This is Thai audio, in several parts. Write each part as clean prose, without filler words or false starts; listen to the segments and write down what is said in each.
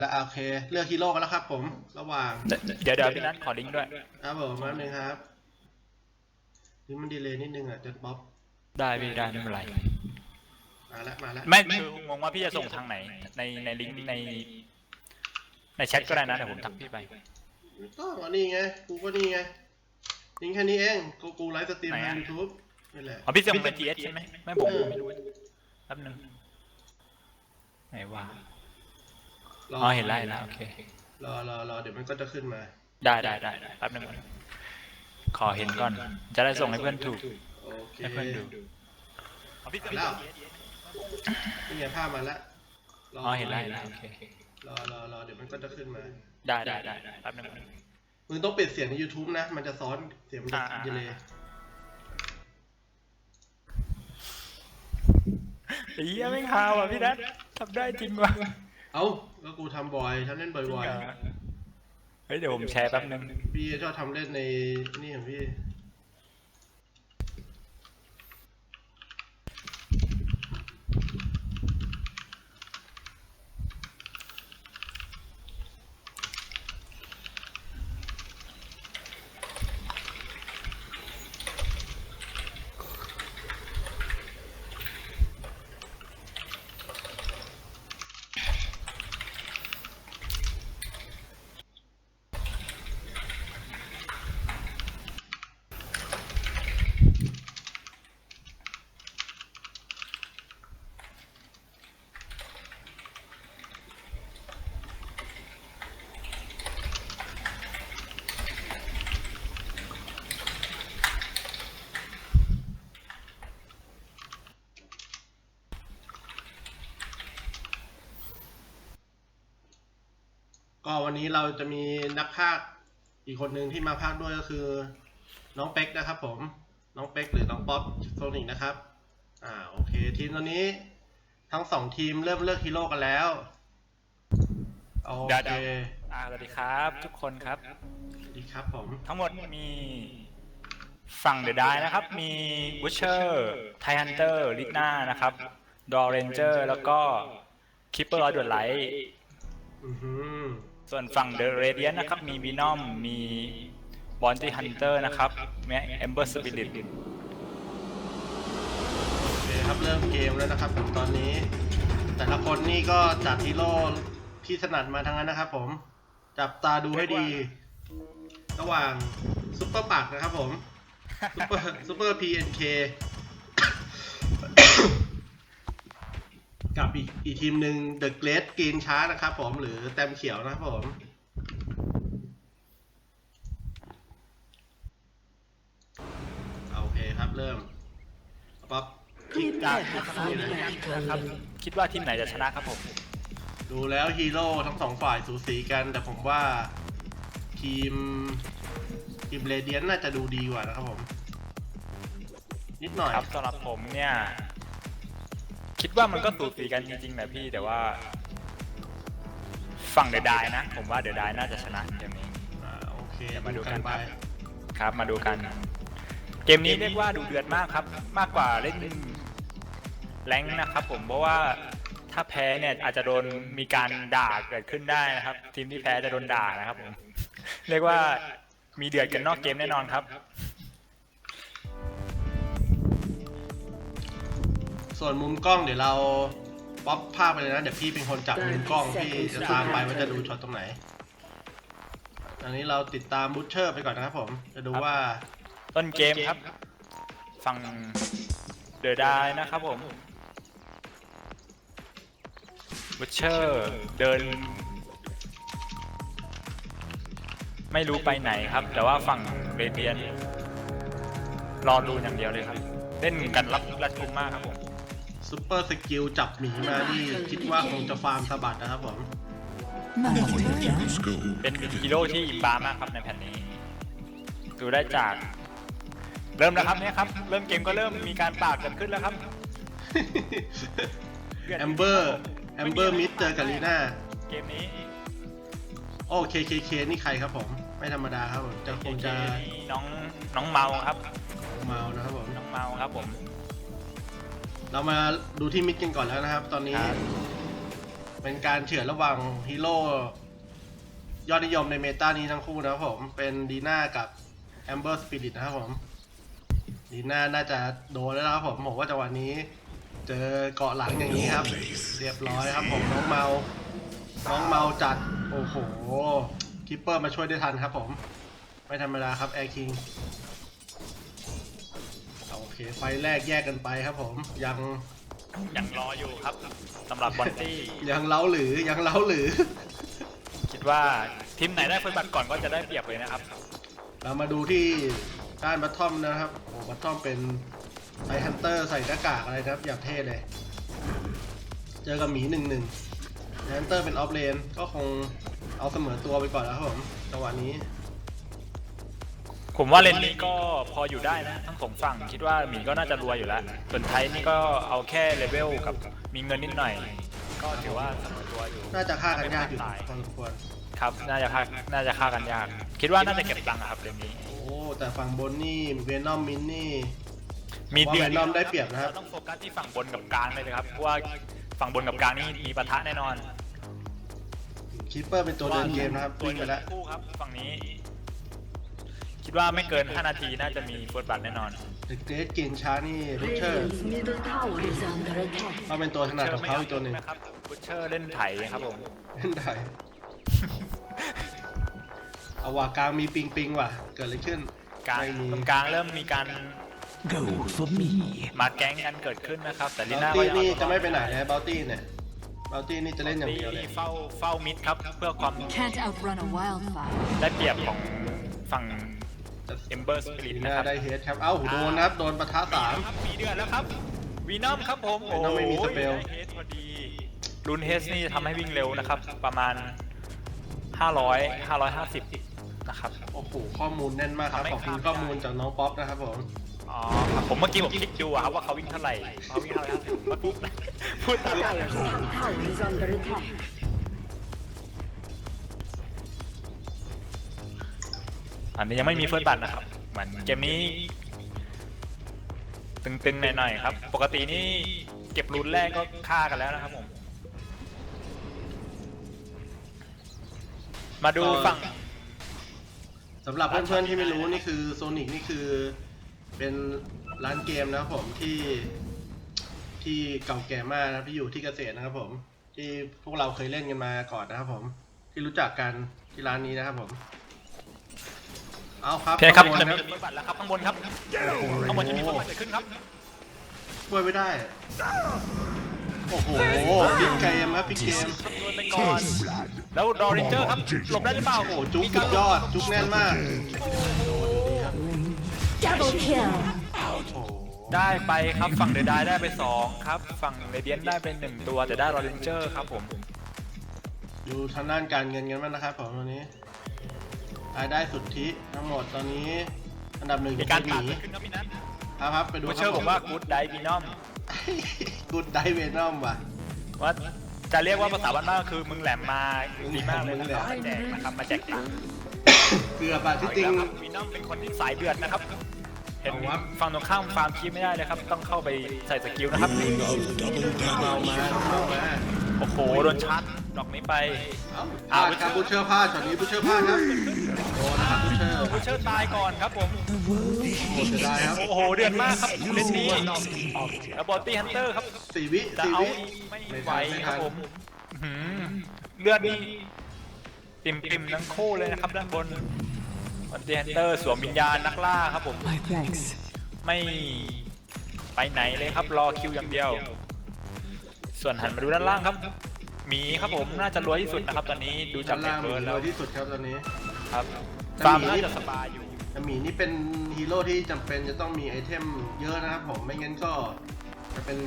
แล้วโอเคเลือกฮีโร่กันแล้วครับผมระหว่าง เดี๋ยวพี่นัทขอลิงก์ด้วยครับผมแป๊บนึงครับนี่มันดีเลย์นิดนึงอ่ะจะบ๊อบได้พี่ได้ไม่เป็นไรมาแล้วไม่คืองงว่าพี่จะส่งทางไหนในลิงก์ในแชทก็ได้นะเดี๋ยวผมทักพี่ไปก็นี่ไงกูก็นี่ไงลิงก์แค่นี้เองกูไลฟ์สตรีม ไหน ทาง อะ YouTube นี่แหละ อ๋อพี่ส่งเป็น TS ใช่ไหมไม่ผมไม่รู้แป๊บนึงไหนวะอ๋อเห็นแล้วโอเครอเดี๋ยวมันก็จะขึ้นมา ได้แป๊บนึงก่อนขอเห็นก่อนจะได้ส่งให้เพื่อนถูก โอเค ให้เพื่อนดูอ๋อพี่ส่ง แล้วนี่ไงภาพมาแล้ว อ๋อเห็นแล้วโอเครอเดี๋ยวมันก็จะขึ้นมา ได้แป๊บนึงก่อน มึงต้องปิดเสียงใน YouTube นะมันจะซ้อนเสียงมันจะดีเลย์ เฮียไม่ฮาวอ่ะพี่นัททำได้จริงวะ เอ้าก็กูทำบ่อยทำเล่นบ่อย เฮ้ยเดี๋ยวผมแชร์แป๊บนึง ๆพี่ชอบทำเล่นในนี่ของพี่ก็วันนี้เราจะมีนักพากย์อีกคนหนึ่งที่มาพากย์ด้วยก็คือน้องเป็กนะครับผมน้องเป็กหรือน้องป๊อปโซนิกนะครับโอเคทีมตอนนี้ทั้งสองทีมเริ่มเลือกฮีโร่กันแล้วโอเค สวัสดีครับทุกคนครับ สวัสดีครับผม ทั้งหมดมีฝั่งเดอะไดนะครับมีวูชเชอร์ไทฮันเตอร์ลิทน่านะครับดอเรนเจอร์แล้วก็คิปเปอร์ร้อยดวดไลท์ส่วนฝั่งเดอะเรเดียนนะครับมีบีนอมมีบอนตี้ฮันเตอร์นะครับแม้เอมเบอร์สปิริตโอเคครับเริ่มเกมแล้วนะครับผมตอนนี้แต่ละคนนี่ก็จัดฮีโร่ที่ถนัดมาทั้งนั้นนะครับผมจับตาดูให้ดีระหว่างซุปเปอร์ปักนะครับผมซุปเปอร์ PNK กับอีกทีมหนึ่ง The Great Green Shark นะครับผมหรือแต้มเขียวนะครับผมโอเคครับเริ่มป๊อป นะครับคิดว่าทีมไหนจะชนะครับผม ดูแล้วฮีโร่ทั้งสองฝ่ายสูสีกันแต่ผมว่าทีมเรเดียนน่าจะดูดีกว่านะครับผมนิดหน่อยครับสำหรับผมเนี่ยคิดว่ามันก็สูสีกันจริงๆแหละพี่แต่ว่าฝั่งเดอะไดนะผมว่าเดอะไดน่าจะชนะเกมนี้โอเคมาดูกัน ไป ครับมาดูกันเกมนี้เรียกว่าดูเดือดมากครับมากกว่าเล่นแรงค์นะครับผมเพราะว่าถ้าแพ้เนี่ยอาจจะโดนมีการด่าเกิดขึ้นได้นะครับทีมที่แพ้จะโดนด่านะครับผมเรียกว่ามีเดือดกันนอกเกมแน่นอนครับส่วนมุมกล้องเดี๋ยวเราป๊อปภาพไปเลยนะเดี๋ยวพี่เป็นคนจับมุมกล้องพี่จะตามไปว่าจะดูช็อตตรงไหนอันนี้เราติดตามบูชเชอร์ไปก่อนนะครับผมจะดูว่าต้นเกมครับฝั่งเดอะไดนะครับผมบูชเชอร์เดินไม่รู้ไปไหนครับแต่ว่าฝั่งเรเดียนรอดูอย่างเดียวเลยครับเล่นกันรับรัดกุมมากครับผมซุปเปอร์สกิลจับหมีมานี่คิดว่าคงจะฟาร์มสะบัดนะครับผมเป็นฮีโร่ที่อิมบามากครับในแผ่นนี้ดูได้จากเริ่มแล้วครับเนี่ยครับเริ่มเกมก็เริ่มมีการปากเกิดขึ้นแล้วครับแอมเบอร์มิดเจอกับลีน่าเกมนี้โอเคนี่ใครครับผมไม่ธรรมดาครับผมจะคงจะน้องเมาครับเมานะครับผมน้องเมาครับผมเรามาดูที่มิดกันก่อนแล้วนะครับตอนนี้ เป็นการเฉือนระหว่างฮีโร่ยอดนิยมในเมตานี้ทั้งคู่นะครับผมเป็นดีน่ากับแอมเบอร์สปิริตนะครับผมดีน่าน่าจะโดนแล้วนะครับผมว่าจังหวะนี้เจอเกาะหลังอย่างนี้ครับเรียบร้อยครับผมน้องเมาจัดโอ้โหคิปเปอร์มาช่วยได้ทันครับผมไม่ธรรมดาครับแอร์คิงโอเคไฟแรกแยกกันไปครับผมยังรออยู่ครับสำหรับบอนตี้ ยังเล้าหรือ คิดว่าทีมไหนได้เฟิร์สบัตก่อนก็จะได้เปรียบเลยนะครับ เรามาดูที่ด้านบัตทอมนะครับโอ้บัตทอมเป็นไซฮันเตอร์ใส่หน้ากากอะไรนะครับอย่างเท่เลยเจอกับหมี1-1ไซฮันเตอร์เป็นออฟเลนก็คงเอาเสมอตัวไปก่อนแล้วครับผมจังหวะนี้ ผมว่าเลนนี้ก็พออยู่ได้นะทั้งสองฝั่งคิดว่าหมีก็น่าจะรวยอยู่แล้วส่วนไทยนี่ก็เอาแค่เลเวลกับมีเงินนิดหน่อย ก็ถือว่าเสมอตัวอยู่ น่าจะฆ่ากันยากอยู่พอสมควร ครับน่าจะฆ่ากันยากคิดว่าน่าจะเก็บตังค์อะครับเลนนี้ โอ้แต่ฝั่งบนนี่เวนอมมินนี่ มีเดือด Venom ได้เปรียบนะครับ เราต้องโฟกัสที่ฝั่งบนกับกลางเลยครับเพราะว่าฝั่งบนกับกลางนี่มีปะทะแน่นอน คิปเปอร์เป็นตัวเดินเกมนะครับ ตัว วิ่ง เดิ ไป น แล้ว คู่ครับฝั่งนี้ คิดว่าไม่เกิน 5 นาทีน่าจะมีเฟิร์สบัตแน่นอน The Great เกมช้านี่บูชเชอร์ Radiant's middle tower is under attack. ก็เป็นตัวถนัดของเขาอีกตัวหนึ่ง นะครับบูชเชอร์เล่นไถครับผม เล่นได้เอาว่ากลางมีปิงว่ะเกิดอะไรขึ้น กลาง ไม่มี ตรงกลางเริ่มมีการ Go for me. มาแก๊งกันเกิดขึ้นนะครับ แต่ลี บา น่า ล ก็ ตี้ ยัง นี่จะไม่ไปไหนนะบาลตี้เนี่ยบาลตี้นี่จะเล่นอย่างเดียวเลย เฝ้ามิดครับเพื่อความ Can't outrun a wildfire. ได้เปรียบของฝั่ง Ember Spirit ลี นะ น่า ครับ ได้เฮดครับเอ้าโดนนะครับโดนปะทะสาม มีเดือดแล้วครับวีนอมครับผม Venom ไม่มีสเปล ได้เฮดพอดีรุนเฮสนี่ทำให้วิ่งเร็วนะครับ ประมาณ 550 นะครับ โอ้โหข้อมูลแน่นมากครับขอบคุณข้อมูลจากน้องป๊อปนะครับผม อ๋อครับผมเมื่อกี้ผมคลิกดูอะครับว่าเขาวิ่งเท่าไหร่เขาวิ่งเท่าไหร่ครับเมื่อกี้พูดตาม Dire's top tower is under attack. อันนี้ยังไม่มีเฟิร์สบัตนะครับเหมือนเกมนี้ ตึงๆหน่อยๆครับ ปกตินี่เก็บรูนแรกก็ฆ่ากันแล้วนะครับผม มาดูฝั่ง สำหรับเพื่อนๆที่ไม่รู้นี่คือโซนิกนี่คือเป็นร้านเกมนะครับผมที่เก่าแก่มากนะครับที่อยู่ที่เกษตรนะครับผมที่พวกเราเคยเล่นกันมาก่อนนะครับผมที่รู้จักกันที่ร้านนี้นะครับผมเอาครับ โอเคครับ ข้าง จะ บน มี ครับ เฟิร์สบัตแล้วครับข้างบนครับข้างบนจะมีเฟิร์สบัตเกิดขึ้นครับ ช่วยไม่ได้โอ้โหพิกเกมครับพิกเกม โดนไปก่อนแล้วดอริเจอร์ครับหลบได้หรือเปล่า โอ้โหจุกสุดยอดจุกแน่นมาก Double kill. โอ้โห ได้ไปครับฝั่งเดอะไดได้ไป2ครับฝั่งเรเดียนได้ไป1ตัวแต่ได้ดอริเจอร์ครับผม ดูทางด้านการเงินกันบ้างนะครับผมตอนนี้รายได้สุทธิทั้งหมดตอนนี้อันดับหนึ่งอ มี ยู่ การ ที่ห ตัด มี เกิดขึ้นครับพี่นัท ครับไปดู บูเชอร์บอกว่ากู๊ดไดบีนอม กูดไดเวนอมว่ะ ว่าจะเรียกว่าภาษาบ้านๆคือมึงแหลมมาดีมากเลย มึ นะ งแหล ค ม รับมาแจกนะครับมาแจกตังค์ เกือบอะที่จริง เอาอีกแล้วครับบีนอมเป็นคนที่สายเดือดนะครับ เห็น เอาวะ ฝั่งตรงข้ามฟาร์มคีไม่ได้เลยครับต้องเข้าไปใส่สกิลนะครับ เมามา โอ้โหโดนชาร์จดอกนี้ไป เอ้าพลาดครับบูเชอร์พลาดช็อตนี้บูเชอร์พลาดครับโดนนะครับบูเชอร์ บูเชอร์ตายก่อนครับผม โหเสียดายครับ โอ้โหเดือดมากครับเล่นนี้แล้วบอตตี้ฮันเตอร์ครับ 4 วิ จะ 4 เอา วิ ไม่ไหวครับผมอื้อหือเลือดนี่ติ่มๆทั้งคู่เลยนะครับด้านบนบอตตี้ฮันเตอร์สวมวิญญาณนักล่าครับผม My thanks. ไม่ไปไหนเลยครับรอคิวอย่างเดียว ส่วนหันมาดูด้านล่างครับหมีครับผมน่าจะรวยที่สุดนะครับตอนนี้ดูจา ด้าก น เน็ ล่าง ต มี เวิร์ดแล้ว รวยที่สุดครับตอนนี้ ครับ แต่ ฟาร์ม หมี น่าจะสบายอยู่ แต่หมีนี่เป็นฮีโร่ที่จำเป็นจะต้องมีไอเทมเยอะนะครับผมไม่งั้นก็จะเป็น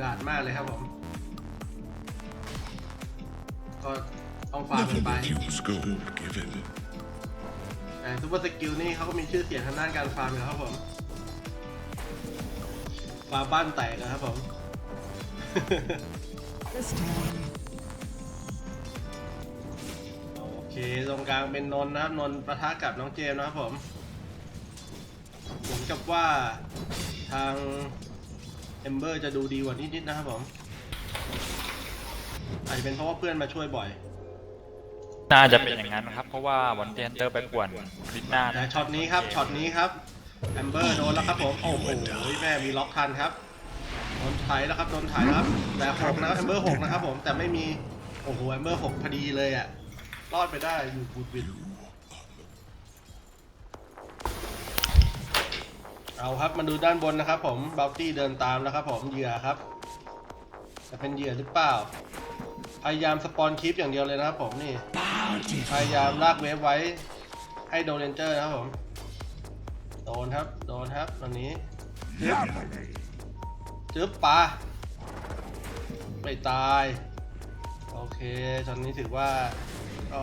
ดาดมากเลยครับผมก็ต้องฟาร์มกันไป Use gold given. แต่ซูเปอร์สกิลนี่เขาก็มีชื่อเสียงทางด้านการฟาร์มอยู่แล้วครับผมฟาร์มบ้านแตกนะครับผม This time. โอเคตรงกลางเป็นนนท์นะครับนนท์ปะทะกับน้องเจมส์นะครับผมเหมือนกับว่าทางเอมเบอร์จะดูดีกว่านิดๆนะครับผม อาจจะเป็นเพราะว่าเพื่อนมาช่วยบ่อย น่าจะเป็นอย่างนั้นครับ เพราะว่าวันเดนเตอร์ไปป่วนลิน่า แต่ช็อตนี้ครับช็อตนี้ครับแอมเบอร์โดนแล้วครับผมโอ้โหแม่มีล็อกทันครับโดนไถแล้วครับโดนไถแล้วครับแต่หกนะครับแอมเบอร์6นะครับผมแต่ไม่มีโอ้โหแอมเบอร์6พอดีเลยอ่ะรอดไปได้อยู่บูดวินเอาครับมาดูด้านบนนะครับผมบัลตี้เดินตามแล้วครับผมเหยื่อครับจะเป็นเหยื่อหรือเปล่าพยายามสปอนคลิปอย่างเดียวเลยนะครับผมนี่พยายามลากเวฟไว้ให้โดนเรนเจอร์นะครับผมโดนครับโดนครับตอนนี้จึ๊บปลาไม่ตายโอเคช็อตนี้ถือว่าก็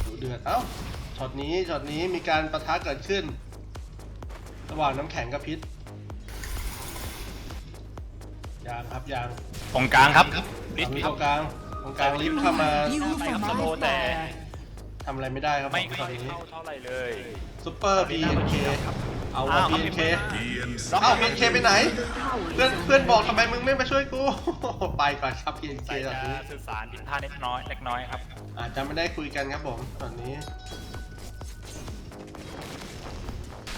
ดูเดือดเอ้าช็อตนี้มีการปะทะเกิดขึ้นระหว่างน้ำแข็งกับพิษยางครับยาง ตรงกลางครับลิฟ ต ต์ รง ครับ กลางลิฟต์เข้ามา You ไป for ครับส my โลแต่ fire. ทำอะไรไม่ได้ครับ ไม่ ผม ค่ ต อ อย นนี้ เข้าเท่าไหร่เลย ซุปเปอร์ BNK เอาว่ะ BNK ล็อก เอ้า BNK ไปไหน Tower เพื่อนบอกทำไมมึงไม่มาช่วยกู ไปก่อนครับ BNK ใส่ ตอน จะ นี้ สื่อสารผิดพลาดเล็กน้อยครับ อาจจะไม่ได้คุยกันครับผมตอนนี้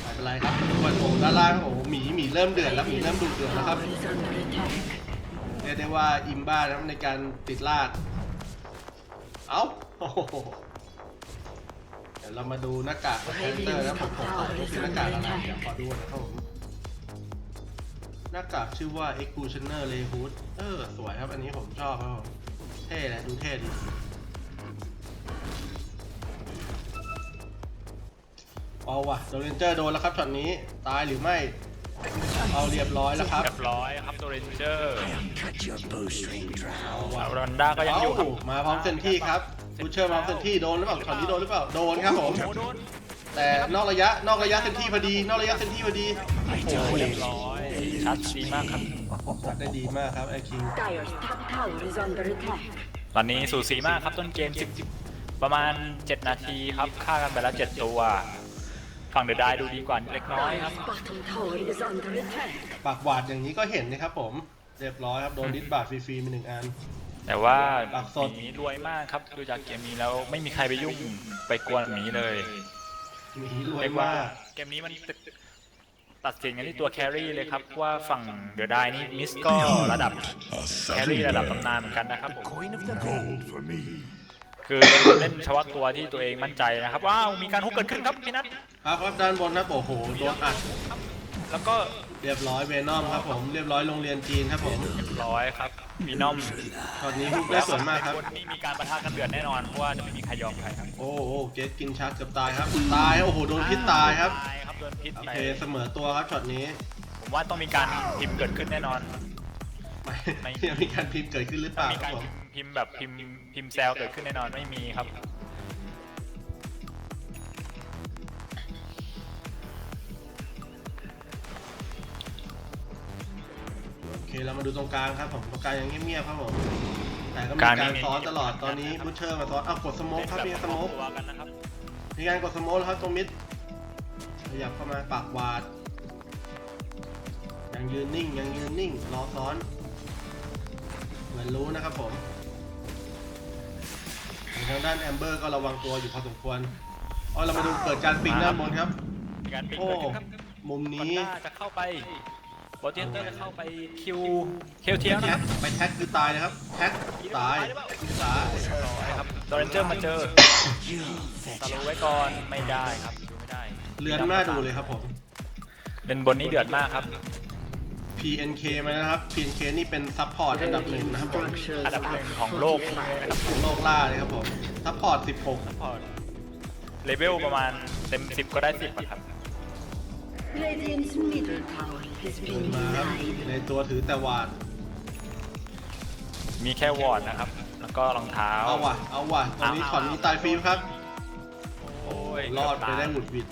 ไม่เป็นไรครับทุกคนโอ้ด้านล่างโอ้หมีเริ่มเดือดแล้วหมีเริ่มดุเดือดแล้วครับ Tower is under attack. เรียกได้ว่าอิมบ้านะครับในการติดลากเอ้าโอ้โหเดี๋ยวเรามาดูหน้ากากของแพนเตอร์นะผมขอดูคือหน้ากากอะไรเดี๋ยวขอดูนะครับผมหน้ากากชื่อว่า Executioner Rayhood สวยครับอันนี้ผมชอบครับผมเท่เลยดูเท่ดีเอาว่ะโดนเรนเจอร์โดนแล้วครับช็อตนี้ตายหรือไม่เอาเรียบร้อยแล้วครับ เรียบร้อยครับตัวเรนเจอร์ Cut your bowstring, drow. เอาว่ะ รอนด้าก็ยังอยู่ครับ มาพร้อมเซนที่ครับบูเชอร์มาพร้อมเซนที่โดนหรือเปล่าช็อตนี้โดนหรือเปล่าโดนครับผม โอ้โดน แต่นอกระยะเซนที่พอดีนอกระยะเซนที่พอดี โอ้เรียบร้อยชัดดีมากครับ ตัดได้ดีมากครับไอคิง Dire's top tower is under attack. ตอนนี้สูสีมากครับต้นเกม10ประมาณ 7 นาทีครับฆ่ากันไปแล้ว 7 ตัว ฝั่งเดอะไดดูดีกว่าเล็กน้อยครับ Dire's bottom tower is under attack. ปากหวาดอย่างนี้ก็เห็นนะครับผมเรียบร้อยครับโดนดิสบาทฟรีๆมา1 อัน แต่ว่า ปากสด หมีรวยมากครับดูจากเกมนี้แล้วไม่มีใครไปยุ่งไปกวนหมีเลย มีรวย เรียกว่า มาก เกมนี้มันตัดสินกันที่ตัวแครี่เลยครับว่าฝั่งเดอะไดนี่มิสก็ระดับแครี่ระดับตำนานเหมือนกันนะครับผม Coin of the gold. คือเล่นเฉพาะตัวที่ตัวเองมั่นใจนะครับว้าวมีการฮุกเกิดขึ้นครับพี่นัท ครับด้านบนครับโอ้โหโดนอัด แล้วก็ เรียบร้อยเวนอมครับผมเรียบร้อยโรงเรียนจีนครับผม เรียบร้อยครับมีนอม ตอนนี้ฮุกได้สวยมากครับ นนี่มีการประทะกันเดือดแน่นอนเพราะว่าจะไม่มีใครยอมใครครับ โอ้โหเกตกินชักเกือบตายครับตายโอ้โหโดนพิษตายครับ ตายครับโดนพิษ โอ ไป เคเสมอตัวครับช็อตนี้ ผมว่าต้องมีการพิมพ์เกิดขึ้นแน่นอน ไม่ยังมีการพิมพ์เกิดขึ้นหรือเปล่า มี ครั กา บ ร ผม พิมพ์แบบพิมพ์แซวเกิดขึ้นแน่นอนไม่มีครับ โอเคเรามาดูตรงกลางครับผมตรงกลางยังเงียบๆครับผมแต่ก็มีการซ้อนตลอดตอนนี้บูชเชอร์มาซ้อนอ้าวกดสโมกครับมีสโมก ตัวกันนะครับ มีการกดสโมกแล้วครับตรงมิดขยับเข้ามาปากวาดยังยืนนิ่งรอซ้อนเหมือนรู้นะครับผมทางด้านแอมเบอร์ก็ระวังตัวอยู่พอสมควรอ๋อเรามาดูเกิดการปิงด้านบนครับ มีการปิด โอ้ เกิดขึ้นครับ มุม คอน นี้ ด้าจะเข้าไปโปรเจนเตอร์จะเข้าไปคิวเทียนะครับ ไปแท็กคือตายนะครับแท็กตายตาย ครับโดนเรนเจอร์มาเจอตะลุไว้ก่อนไม่ได้ครับดูไม่ได้ เลือนหน้าดูเลยครับผม เล่นบนนี้เดือดมากครับ PNK มานะครับ PNK นี่เป็นซัพพอร์ตอันดับหนึ่งนะครับผม Structures อันดับหนึ่งของโลกเลยนะครับ ของโลกล่าเลยครับผมซัพพอร์ต 16 พอเลเวลประมาณเต็ม 10 ก็ได้ 10อะครับ Radiant's middle tower has เดิน been มาครับ denied. ในตัวถือแต่วาด มีแค่วอร์ดนะครับ แล้วก็รองเท้า เอาว่ะตอนนี้ช็อตนี้ตายฟรีครับ โอ้ย รอดไปได้หวุดหวิด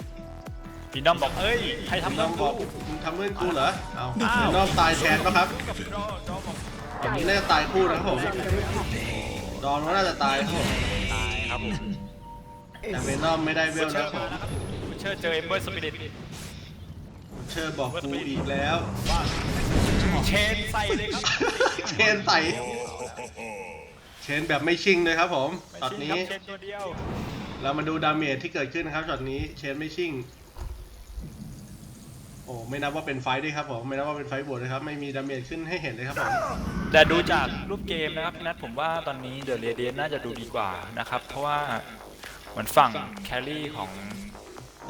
พี่น้อมบอกเอ้ยใครทำ น้ เรื่ อ อง ง บ กู อกมึงทำเพื่อนกูเหรอเอา อ้าว น้องตายแทนปะครับ กับดอบอก ตอนนี้น่าจะตายคู่นะครับผม Is under attack. ดอนว่าน่าจะตายครับผม ตายครับผม แต่เวนอมไม่ได้เวลนะครับผม เชิญเจอเอมเบอร์สปิริต เชิญบอกกูอีกแล้ว เชนใส่เลยครับ เชนใส่ เชนแบบไม่ชิงเลยครับผม ไม่ ช็อต ชิง นี้ ครับเชนตัวเดียว เรามาดูดาเมจที่เกิดขึ้นนะครับช็อตนี้เชนไม่ชิงโอ้ไม่นับว่าเป็นไฟท์ด้วยครับผมไม่นับว่าเป็นไฟท์บวกนะครับไม่มีดาเมจขึ้นให้เห็นเลยครับผม แต่ดูจากรูปเกมนะครับพี่นัทผมว่าตอนนี้เดอะเรเดียนน่าจะดูดีกว่านะครับ เพราะว่าเหมือนฝั่งแครี่ของ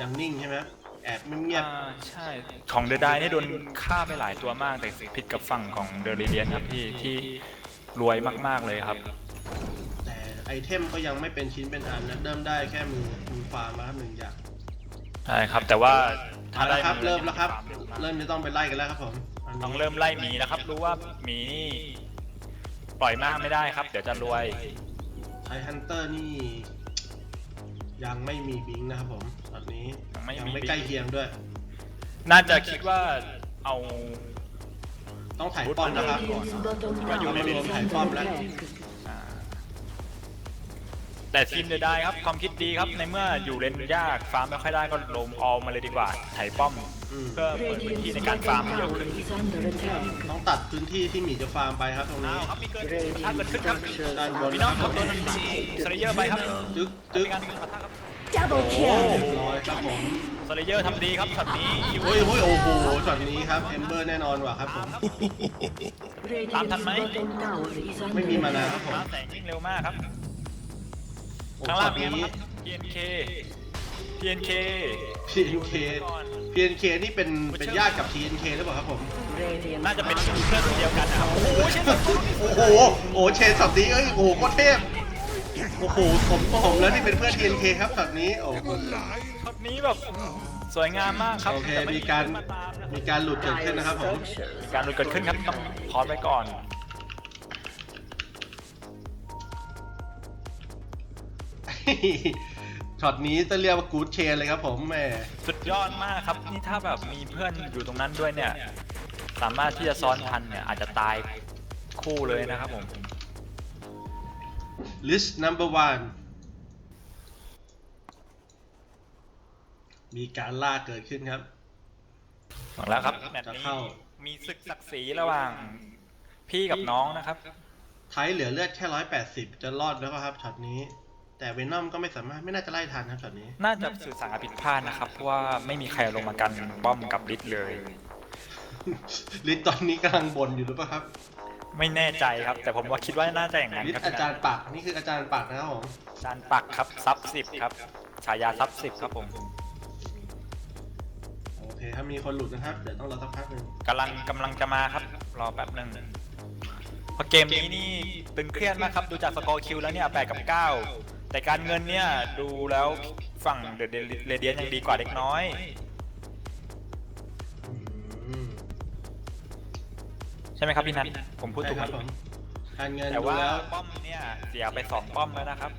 ยังนิ่งใช่ไหมครับแอบเงียบ ใช่ของเดอะไดนี่โดนฆ่าไปหลายตัวมากแต่ผิดกับฝั่งของเดอะเรเดียนครับที่รวยมากๆเลยครับ ๆแต่ไอเทมก็ยังไม่เป็นชิ้นเป็นอันนะเริ่มได้แค่มือฟาร์มมาครับหนึ่งอย่าง ใช่ครับแต่ว่า เอาละครับ มือ เริ่มแล้วครับ ฟาเร็วมาก เริ่มจะต้องไปไล่กันแล้วครับผมนนี้ ต้องเริ่มไล่หมีแล้วครับ รู้ว่าหมีนี่ปล่อยมากไม่ได้ครับ เดี๋ยวจะรวย ไทฮันเตอร์นี่ ยังไม่มีบิงค์นะครับผมตอนนี้ ยังไม่ ยัง มี ไม่ บิงค์ ใกล้เคียงด้วย น่าจะคิดว่าเอา ต้องถ่ายป้อมนะครับ Radiant's bottom But you tower may be is high under farm, right? attack. แต่ทีมเดอะไดครับความคิดดีครับในเมื่ออยู่เลนยากฟาร์มไม่ค่อยได้ก็ลมออลมาเลยดีกว่าไถป้อม อืม เพื่อเปิดพื้นที่ Radiant's ในการฟาร์ม bottom เยอะ tower ขึ้น is under attack. ต้องตัดพื้นที่ที่หมีจะฟาร์มไปครับตรงนี้ ครับมีเกิดถ้าเกิดขึ้นครับ ด้านบน พี่น้องครับโดนสเลเยอร์ไปครับ จึ๊กจึ๊ก มีการปะทะครับ Double โอ้ kill. เรียบร้อยครับผม สเลเยอร์ทำดีครับช็อตนี้ โอ้ยโอ้ยโอ้โหช็อตนี้ครับเอมเบอร์แน่นอนว่ะครับผม Radiant's Tạm bottom tower is ไม่มี under มานา attack. ครับผม ฟ้าแสงวิ่งเร็วมากครับ โอ้ ข้าง ช็ ล่า อง ต เป็นไง นี้ บ้างครับ PNK PNK PNK PNK นี่เป็นญาติกับ TNK หรือเปล่าครับผม Radiant's น่าจะเป็นเพื่อนเดียวกันนะครับโอ้โหเช่นกัน โอ้โหโอ้เชนช็อตนี้เอ้ยโอ้โหโคตรเทพโอ้โหผมแล้วที่เป็นเพื่อน TNK ครับช็อตนี้โอ้โห ช็อตนี้แบบสวยงามมากครับ โอเค แต่ไ มีการ มาตามนะครับ มีการหลุดเกิดขึ้นนะครับผม มีการหลุดเกิดขึ้นครับต้องพอดไว้ก่อน ช็อตนี้จะเรียกว่ากูดเชนเลยครับผมแหม สุดยอดมากครับนี่ถ้าแบบมีเพื่อนอยู่ตรงนั้นด้วยเนี่ย สามารถที่จะซ้อนทันเนี่ยอาจจะตายคู่เลยนะครับผม list number one มีการล่าเกิดขึ้นครับ หวังแล้วครับแมตช์ จะ นี้ เข้า มีศึกศักดิ์ศรีระหว่างพี่กับน้องนะครับ ไทยเหลือเลือดแค่180จะรอดแล้วครับช็อตนี้ แต่เวนอมก็ไม่น่าจะไล่ทันครับช็อตนี้ น่าจะสื่อสารผิดพลาดนะครับเพราะว่าไม่มีใครลงมากันป้อมกับลิทเลย ลิศตอนนี้กำลังบ่นอยู่หรือเปล่าครับ ไม่แน่ใจครับ แต่ผมว่าคิดว่าน่าจะอย่างนั้น ลิศ ครับ อาจารย์ปักนี่คืออาจารย์ปักนะครับผม อาจารย์ปักครับซับ10ครับฉายาซับ10ครับผม โอเคถ้ามีคนหลุดนะครับเดี๋ยวต้องรอสักพักหนึ่ง กำลังจะมาครับรอแป๊บหนึ่งเพราะเกมนี้นี่ตึงเครียดมากครับดูจากสกอร์คิวแล้วเนี่ย8 กับ 9 แต่การเงินเนี่ยดูแล้วฝั่งเดอะเรเดียนยังดีกว่าเล็กน้อย อืม ใช่ไหมครับพี่นัทผมพูดถูกไห ใช่ครับผม มการเงิน แต่ ดู ว่า แล้ว ป้อมเนี่ยเสียไป2ป้อมแล้วนะครับ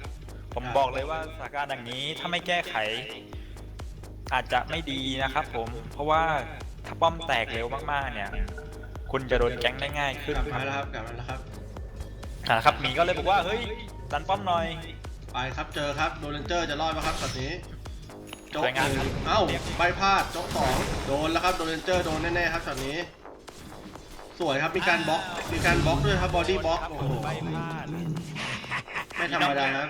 ผม ครับ บอกเลยว่าสถานการณ์อย่างนี้ถ้าไม่แก้ไข อาจจะไม่ดีนะครับผมเพราะว่าถ้าป้อมแตกเร็วมากๆเนี่ย คุณจะโดนแก๊งได้ง่ายขึ้น กลับ ค มา รับ แล้วครับกลับมาแล้วครับ นะครับหมีก็เลยบอกว่าเฮ้ยดันป้อมหน่อย ไปครับเจอครับโดนเลนเจอร์จะรอดไหมครับช็อตนี้โจ๊ก สวยงาม ห ครับ นึ่งเอ้าใบพลาดโจ๊กสองโดนแล้วครับโดนเลนเจอร์โดนแน่ๆครับช็อตนี้ สวยครับมีการบล็อกด้วยครับบอดี้บล็อกโอ้โห ใบพลาด ไม่ธรรมดาครับ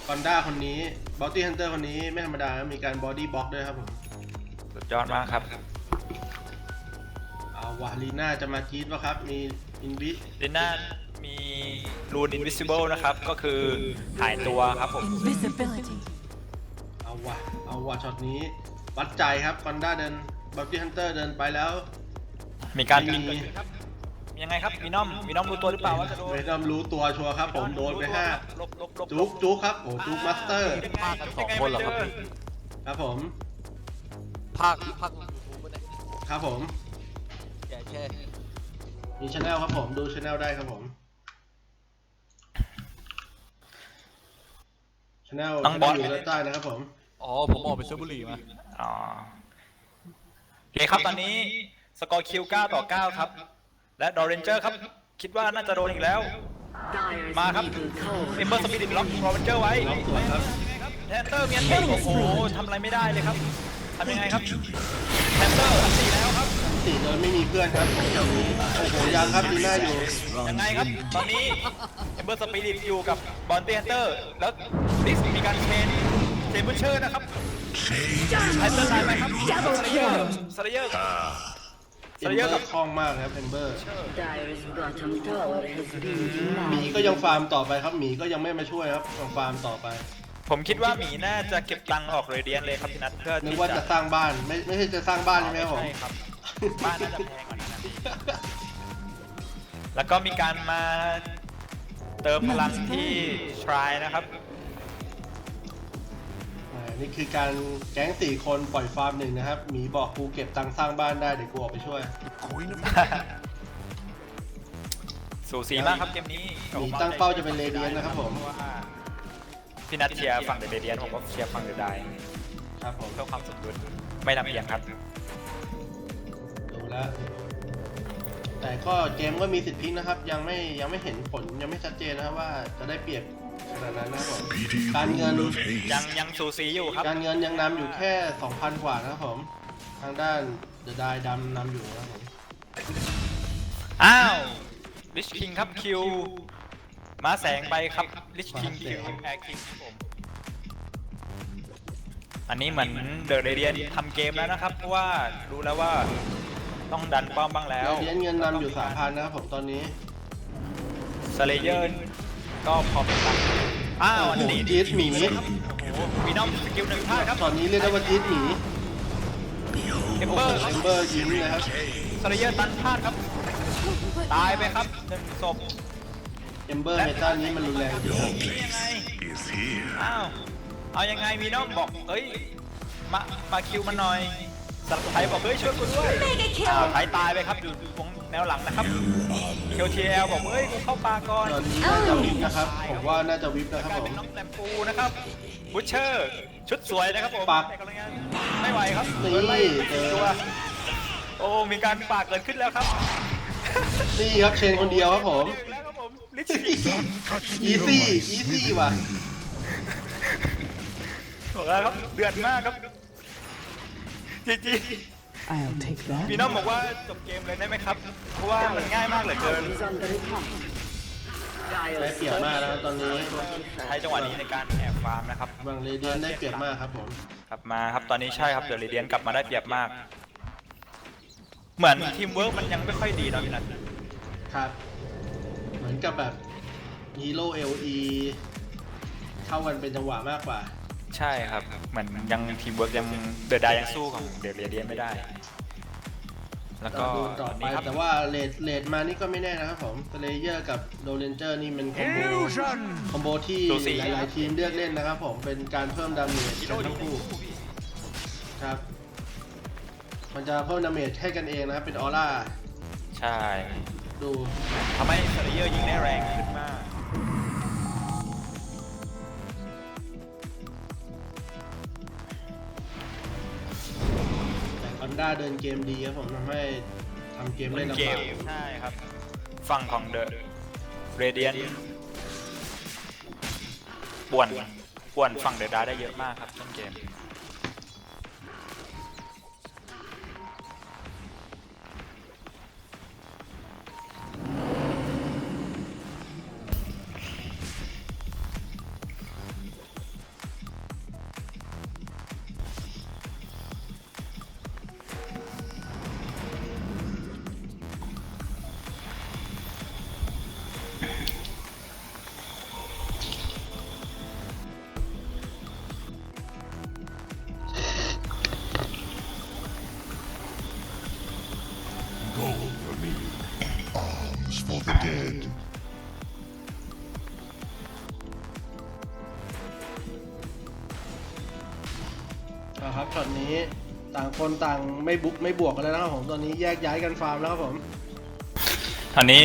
คอนด้าคนนี้บอ u ตี้ฮันเตอร์คนนี้ไม่ธรรมดาครับมีการบอดี้บล็อกด้วยครับผม สุดยอดมากครับ เอาวะลีน่าจะมากรีดวะครับมีอินวิ ดิน่ามีรูน invisible นะครับก็คือหายตัวครับผม Invisibility. เอาวะช็อตนี้วัดใจครับคอนด้าเดินบอ u ตี้ฮันเตอร์เดินไปแล้ว มีการ ไม่ บิน มี เกิดขึ้นครับยังไงครับมีน้อมรู้ตัวหรือเปล่าว่าจะโดน ไม่ต้องรู้ตัวชัวร์ครับผมโดนไปห้า ลบ จุกครับโอ้จุกมาสเตอร์ พากันสองคนเหรอครับ ครับผม ภาคยูทูบเนี่ย ครับผม แก่แค่ มีช anel ครับผมดูช anel ได้ครับผมช anel ต้องบอส อยู่ด้านใต้นะครับผม อ๋อ ผมออกไปซื้อบุหรี่มา อ๋อโอเคครับตอนนี้สกอร์คิว9 ต่อ 9 ครับ และดอเรนเจอร์ครับ คิดว่าน่าจะโดนอีกแล้ว Dyer's มาครับ middle tower เอมเบอร์สปิริตล็อกดอเรนเจอร์ไว้ ล็อกสวยครับ แทนเตอร์เมียนตีโอ้โหทำอะไรไม่ได้เลยครับทำยังไงครับแทนเตอร์อันตีแล้วครับ 4โดยไม่มีเพื่อนครับตอนนี้โอ้โหยังครับดีน่าอยู่ ยังไงครับ ตอนนี้เอเบอร์สปิริตอยู่กับบอลเตเตอร์ แล้วดิสมีการเชนบุชเชอร์นะครับไฮเตอร์ไลน์ไหมครับสเลเยอร์ เอมเบอร์คล่องมากครับเอมเบอร์ Dire's bottom tower has been หมี denied. ก็ยังฟาร์มต่อไปครับหมีก็ยังไม่มาช่วยครับยังฟาร์มต่อไป ผมคิดว่าหมีน่าจะเก็บตังค์ออกเรเดียนเลยครับพี่นัทเพื่อ นึก ที่ ว่าจะสร้างบ้านไม่ใช่จะสร้างบ้านใช่ไหมครับผม ใช่ครับ บ้านน่าจะแพงกว่านั้นนะแล้วก็มีการมาเติมพลังที่ทรายนะครับ นี่คือการแก๊ง4 คนปล่อยฟาร์มหนึ่งนะครับหมีบอกกูเก็บตังค์สร้างบ้านได้เดี๋ยวกูออกไปช่วย Coin of สูสีมากครับเกมนี้ หมีตั้งเป้าจะเป็นเรเดียนนะครับผม เพาะว่าพี่นัทเชียร์ฝั่งเดอะเรเดียนผมก็เชียร์ฝั่งเดอะได ครับผม เพื่อความสมดุลไม่ลำเอียงครับ ดูแล้วแต่ก็เกมก็มีสิทธิ์พลิกนะครับยังไม่เห็นผลยังไม่ชัดเจนนะครับว่าจะได้เปรียบขนาดนั้นนะครับผม speedy การเงิน roll of haste. ยังสูสีอยู่ครับ การเงินยังนำอยู่แค่ 2,000 กว่านะครับผมทางด้านเดอะไดดำนำอยู่นะครับผม อ้าวลิชคิงครับคิวมาแสงไปครับลิชคิงคิวแอร์คิงครับผมอันนี้เหมือนเดอะเรเดียนทำเกมแล้วนะครับเพราะว่ารู้แล้วว่าต้องดันป้อมบ้างแล้ว เรเดียนเงินนำอยู่ 3,000 นะครับผมตอนนี้ สเลเยอร์ก็พอเป็นตังอ้าวอันนี้ จี๊ดหมี โอ้โหมีน้องสกิลหนึ่งพลาดครับ ตอนนี้เรียกได้ว่าจี๊ดหมี เอมเบอร์ เอมเบอร์ยิ้มเลยครับ สเลเยอร์ตันพลาดครับ ตายไปครับหนึ่งศพ เอมเบอร์เมตานี้มันรุนแรงจริง Your ยังไง place is here. อ้าว เอายังไงมีน้องบอก เอ้ย มาคิวมันหน่อย สัตว์ไทยบอก เฮ้ย ช่วยกูด้วยอ้าวไทยตายไปครับ อยู่ตรงแนวหลังนะครับเคียวทีเอลบอก เฮ้ย กูเข้าปาก่อน ตอนนี้น่าจะวิปนะครับผมว่าน่าจะวิปนะครับ กลาย ผ เป็ ม นน้องแลมปูนะครับบูชเชอร์ ชุดสวยนะครับผม ปาก แต่กำลังงานไม่ไหวครับ นี่ โดนไล่ เจอ ตัวโอ้ มีการปากเกิดขึ้นแล้วครับ นี่ครับเชนคนเดียวครับผม อีกแล้วครับผมลิชคิง อีซี่ว่ะ บอกแล้วครับเดือดมากครับจริง I'll take ๆ that. พี่น้องบอกว่าจบเกมเลยได้ไหมครับ เพราะว่ามันง่ายมากเหลือเกิน Is under attack. ได้ Dire's เปรียบมากนะครับตอนนี้ ใช้จังหวะนี้ในการแอบฟาร์มนะครับ บางเรเดียนได้เปรียบมากครับผม กลับมาครับตอนนี้ใช่ครับเดอะเรเดียนกลับมาได้เปรียบมาก เหมือนทีมเวิร์กมันยังไม่ค่อยดีเนาะพี่นัท ครับ เหมือนกับแบบฮีโร่เอลีเข้ากันเป็นจังหวะมากกว่า ใช่ครับเหมือนยังทีมเวิร์กยังเดอะไดยังสู้ของเดอะเรเดียนไม่ได้ แล้วก็ ก็ดูต่อ ตอน ไป นี้ครับ แต่ว่าเลดมานี่ก็ไม่แน่นะครับผมสเลเยอร์กับโดเรนเจอร์นี่มันคอมโบที่หลายๆทีมเลือกเล่นนะครับผมเป็นการเพิ่มดาเมจกันทั้งคู่ครับ มันจะเพิ่มดาเมจให้กันเองนะครับเป็นออร่า ใช่ ดู ทำให้สเลเยอร์ยิงได้แรงขึ้นมาก แต่คอนด้าเดินเกมดีครับผมทำให้ทำเกมได้ลำ เก บาม ก ใช่ครับฝั่งของเดอะเรเดียนป่วนฝั่งเดอะไดได้เยอะมากครับต้นเกม Gold for me. Arms for the dead. ครับช็อตนี้ต่างคนต่างไม่บวกกันแล้วนะครับผมตอนนี้แยกย้ายกันฟาร์มแล้วครับผม ตอนนี้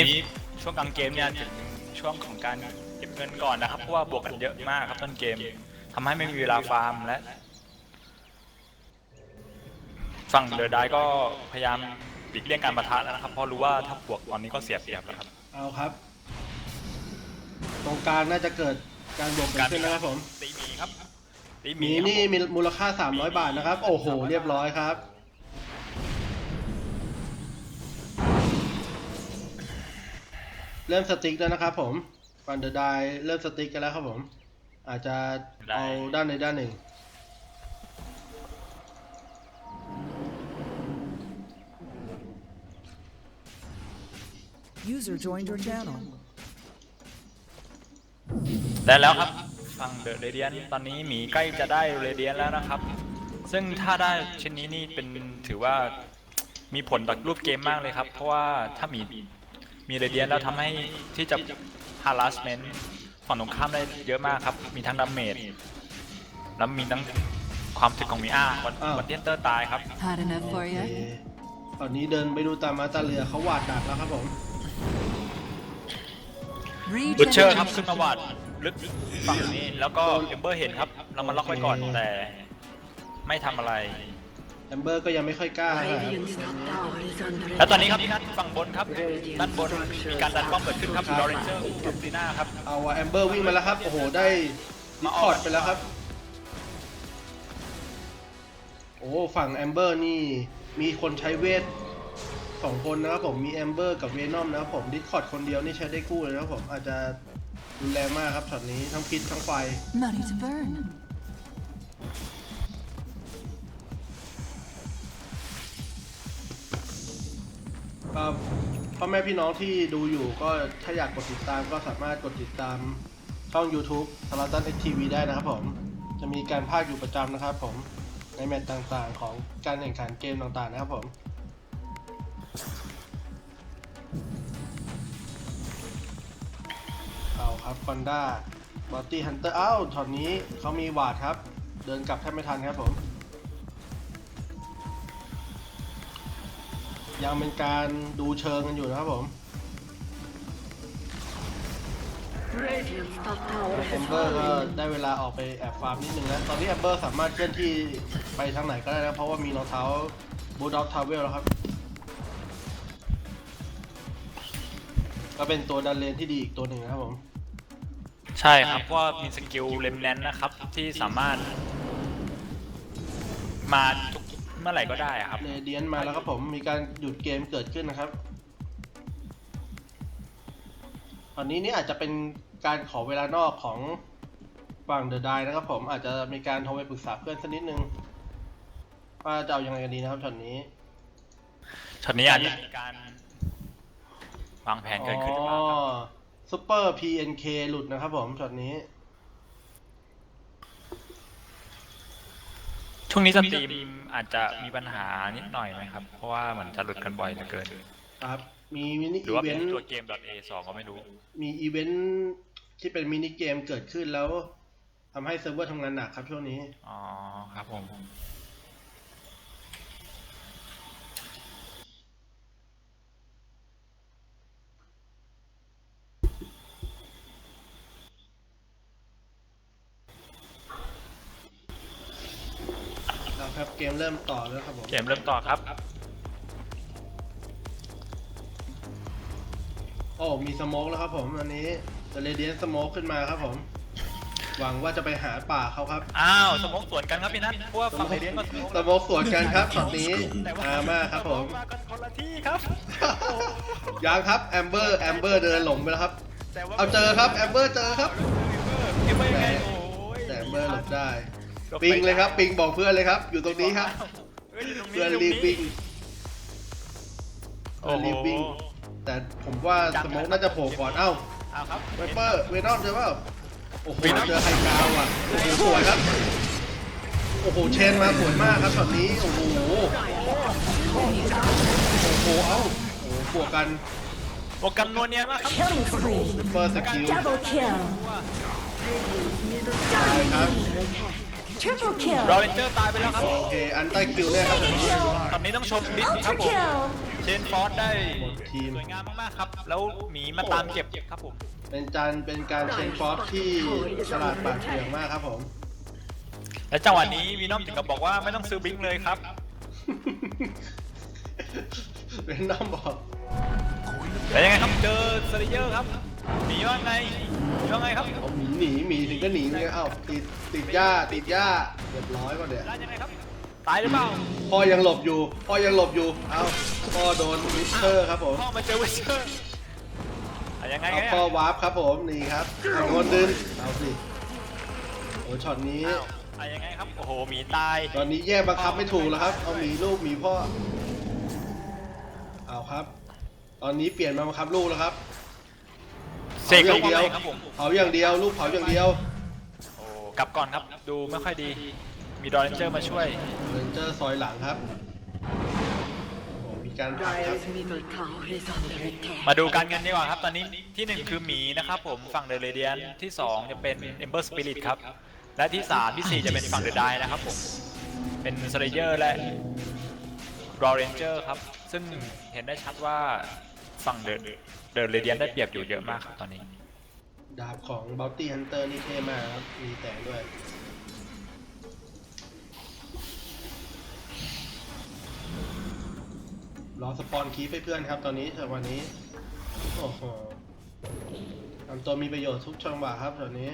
ช่วงกลางเกมเนี่ยถึงช่วงของการเก็บเงินก่อนนะครับเพราะว่าบวกกันเยอะมากครับต้นเกมทำให้ไม่มีเวลาฟาร์มและฝั่งเดอะไดก็พยายามหลีกเลี่ยงการปะทะแล้วนะครับเพราะรู้ว่าถ้าบวกตอนนี้ก็เสียเปรียบแล้วครับ เอาครับ ตรงกลางน่าจะเกิดการบวกเกิดขึ้นนะครับผม ตีหมีครับตีห หมี ครับ นี่มีมูลค่า300 บาทนะครับ โอ้โห เรียบร้อยครับ เริ่มสติ๊กแล้วนะครับผมฟันเดอร์ไดเริ่มสติ๊กกันแล้วครับผม อาจจะเอาด้านใดด้านหนึ่ง User joined your channel. ได้แล้วครับฟังเดอะเรเดียนตอนนี้หมีใกล้จะได้เรเดียนแล้วนะครับ ซึ่งถ้าได้ชิ้นนี้นี่เป็นถือว่ามีผลต่อรูปเกมมากเลยครับ เพราะว่าถ้ามีเรเดียนแล้วทำให้ที่จะ harassment ฝั่งตรงข้ามได้เยอะมากครับ มีทั้งดาเมจแล้วมีทั้งความถึกของมีวันเทนเตอร์ตายครับ Hot enough for โอ you? เคตอนนี้เดินไปดูตามมาตาเรือเขาวาดดักแล้วครับผม บูชเชอร์ครับขึ้นมาหวาดลึกฝั่งนี้แล้วก็เอมเบอร์เห็นครับ เรามาล็อกไว้ก่อนแต่ไม่ทำอะไร แอมเบอร์ก็ยังไม่ค่อยกล้า Radiant's top tower is under แล้วตอนนี้ครับพี่นัทฝั่งบนครับด้านบนมีการดันป้อมเกิดขึ้นครับดอเรนเจอร์กับซีน่าครับ เอาว่าแอมเบอร์วิ่งมาแล้วครับ โอ้โห ได้ดิคอร์ดไปแล้วครับ โอ้ฝั่งแอมเบอร์นี่มีคนใช้เวท2 คนนะครับผมมีแอมเบอร์กับเวนอมนะครับผมดิคอร์ดคนเดียวนี่ใช้ได้กู้เลยนะครับผมอาจจะรุนแรงมากครับช็อตนี้ทั้งพิษทั้งไฟ Money to burn. พ่อแม่พี่น้องที่ดูอยู่ก็ถ้าอยากกดติดตามก็สามารถกดติดตามช่อง YouTube สารตัน XTV ได้นะครับผมจะมีการพากย์อยู่ประจำนะครับผมในแมตช์ต่างๆของการแข่งขันเกมต่างๆนะครับผมเอาครับคอนด้าบอตตี้ฮันเตอร์อ้าวช็อตนี้เขามีวาดครับเดินกลับแทบไม่ทันครับผมยังเป็นการดูเชิงกันอยู่นะครับผม Radiant's top tower แอ has มเบอร์ก็ fallen. ได้เวลาออกไปแอบฟาร์มนิดนึงแล้วตอนนี้แอมเบอร์สามารถเคลื่อนที่ไปทางไหนก็ได้นะเพราะว่ามีรองเท้าบูลด็อกทาวเวลแล้วครับก็เป็นตัวดันเลนที่ดีอีกตัวหนึ่งนะครับผม ใช่ครับเพราะว่ามีสกิลเลมแนนนะครับที่สามารถมาทุกเมื่อไหร่ก็ได้อะครับ เรเดียนมาแล้วครับผมมีการหยุดเกมเกิดขึ้นนะครับตอนนี้นี่อาจจะเป็นการขอเวลานอกของฝั่งเดอะไดนะครับผมอาจจะมีการโทรไปปรึกษาเพื่อนสักนิดนึงว่าจะเอายังไงกันดีนะครับช็อตนี้ ช็อตนี้อาจจะมีการวางแผนเกิดขึ้นหรือเปล่าครับ ซุปเปอร์ PNK หลุดนะครับผมช็อตนี้ ช่วงนี้สตรีมอาจจะมีปัญหานิดหน่อยไหมครับ เพราะว่ามันจะหลุดกันบ่อยเหลือเกิน ครับ มีมินิ หรือ อี ว่า เว เป็น นต์ ตัวเกม .a2 ก็ไม่รู้ มีอีเวนต์ที่เป็นมินิเกมเกิดขึ้นแล้วทำให้เซิร์ฟเวอร์ทำงานหนักครับช่วงนี้ อ๋อครับผม ครับเกมเริ่มต่อแล้วครับผม เกมเริ่มต่อครับ โอ้มีสโมกแล้วครับผมอันนี้เรเดียนสโมกขึ้นมาครับผมหวังว่าจะไปหาป่าเขาครับ อ้าวสมองสวนกันครับพี่นัทเพราะว่าฝั่งเรเดียนก็ สโมกสวนกันครับช็อตนี้มากครับผม มากันคนละที่ครับ ยังครับแอมเบอร์เดินหลงไปแล้วครับ แต่ว่า เอาเจอครับแอมเบอร์เจอครับ เก็บไว้ยังไงโอ้ย แต่แอมเบอร์หลบได้ปิงเลยครับปิงบอกเพื่อนเลยครับอยู่ตรงนี้ครับ เฮ้ยอยู่ตรงนี้ เพื่อน ตรง รี นี้ บวิ่ง โอ้โห รีบวิ่งแต่ผมว่าสโมกน่าจะโผล่ก่อนเอ้า เอาครับ ไวเปอร์เวนอมเจอเปล่าโอ้โหเจอไฮกราวอ่ะโอ้โหสวยครับโอ้โหเชนมาสวยมากครับช็อตนี้โอ้โหโอ้โหเอ้าโอ้โหบวกกัน โปรแกรมนวลเนียมากครับ Killing spree. เปอร์สกิล Double kill. ตายครับ Triple รอ kill. เรนเจอร์ตายไปแล้วครับ โอเคอันใต้คิวเนี่ยครับ ตอนนี้ต้องชมดิสครับ Ultra ผม kill. เชนฟอร์ดได้ ทีม สวยงามมากๆครับ แล้วหมีมาตามเก็บครับผม เป็นการเชนฟอสที่ฉลาดปราดเปรื่องมากครับผม และจังหวะนี้วีนอมถึงกับบอกว่าไม่ต้องซื้อบิงเลยครับ เวนอมบอก แล้วยังไงครับเจอสเลเยอร์ครับหมีว่าไงหมีว่าไงครับ เอาหมีถึงก็หนีเนี่ยเอ้าติดหญ้าเรียบร้อยก่อนเดี๋ยว ได้ยังไงครับตายหรือเปล่า พ่อยังหลบอยู่เอ้าพ่อโดนวิสเตอร์ครับผม พ่อมาเจอวิเชอร์อัน ยังไง เอา เนี่ย ข้อวาร์ปครับผมนี่ครับเอาโดนดึงเอาสิโอ้ช็อตนี้ ยังไงครับโอ้โหหมีตาย ตอนนี้แยกบังคับไม่ถูกแล้วครับเอาหมีลูกหมีพ่อเอาครับ ตอนนี้เปลี่ยนมาบังคับลูกแล้วครับ เสกลูก เดี เดี ย ยว วครับผม เผาอย่างเดียวลูกเผาอย่างเดียว โอ้กลับก่อนครับดูไม่ค่อยดีมีดอร์เรนเจอร์มาช่วย เรนเจอร์ซอยหลังครับโอ้มีการผลักครับ Dire's middle tower is under attack. มาดูการเงินดีกว่าครับตอนนี้ที่ 1 คือหมีนะครับผมฝั่งเดอะเรเดียนที่ 2 จะเป็น Ember Spirit ครับและที่ 3 ที่ 4 จะเป็นฝั่งเดอะไดนะครับผมเป็นสเลเยอร์และรอเรนเจอร์ครับซึ่งเห็นได้ชัดว่าฝั่งเดอะเรเดียนได้เปรียบอยู่เยอะมากครับตอนนี้ ดาบของ Bounty Hunter นี่เท่มากครับมีแสงด้วยรอสปอนคีฟให้เพื่อนครับตอนนี้จังหวะนี้โอ้โหทำตัวมีประโยชน์ทุกจังหวะครับตอนนี้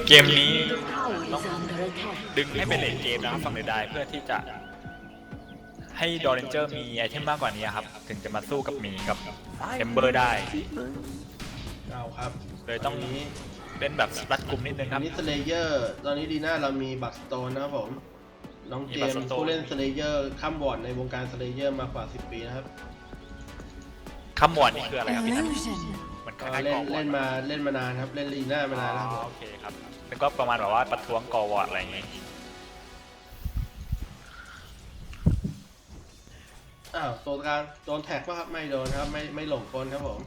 เกมนี้ Middle tower is under attack. ดึงให้เป็นเลนเกมนะครับฝั่งเดอะไดเพื่อที่จะให้ดอร์เรนเจอร์มีไอเทมมากกว่านี้ครับถึงจะมาสู้กับหมีกับเอมเบอร์ได้ เอาครับ เลยต้อง ตนนี้ เล่นแบบรัดกุมนิดนึงค อั รั น บ นี้สเลเยอร์ตอนนี้ดีน่าเรามีบัตสโตนนะครับผมน้องเจ มีบัต ม ส ส์ โตน ผู้เล่นสเลเยอร์ข้ามบอร์ดในวงการสเลเยอร์มากว่า10 ปีนะครับ คำหมวดนี่คืออะไรครับพี่นัท Illusion. มันค ก็ ล้ายๆ เล่ ก น อวอ เล่ ร์ น ด มาเล่นมานานครับเล่นลีน่ามานานแล้วครับผม โอเคครับเป็นก็ประมาณแบบว่าประท้วงกอวอร์ดอะไรอย่างงี้ อ้าวตัวกลางโดนแท็กป่ะครับไม่โดนครับไม่หลงกลครับผม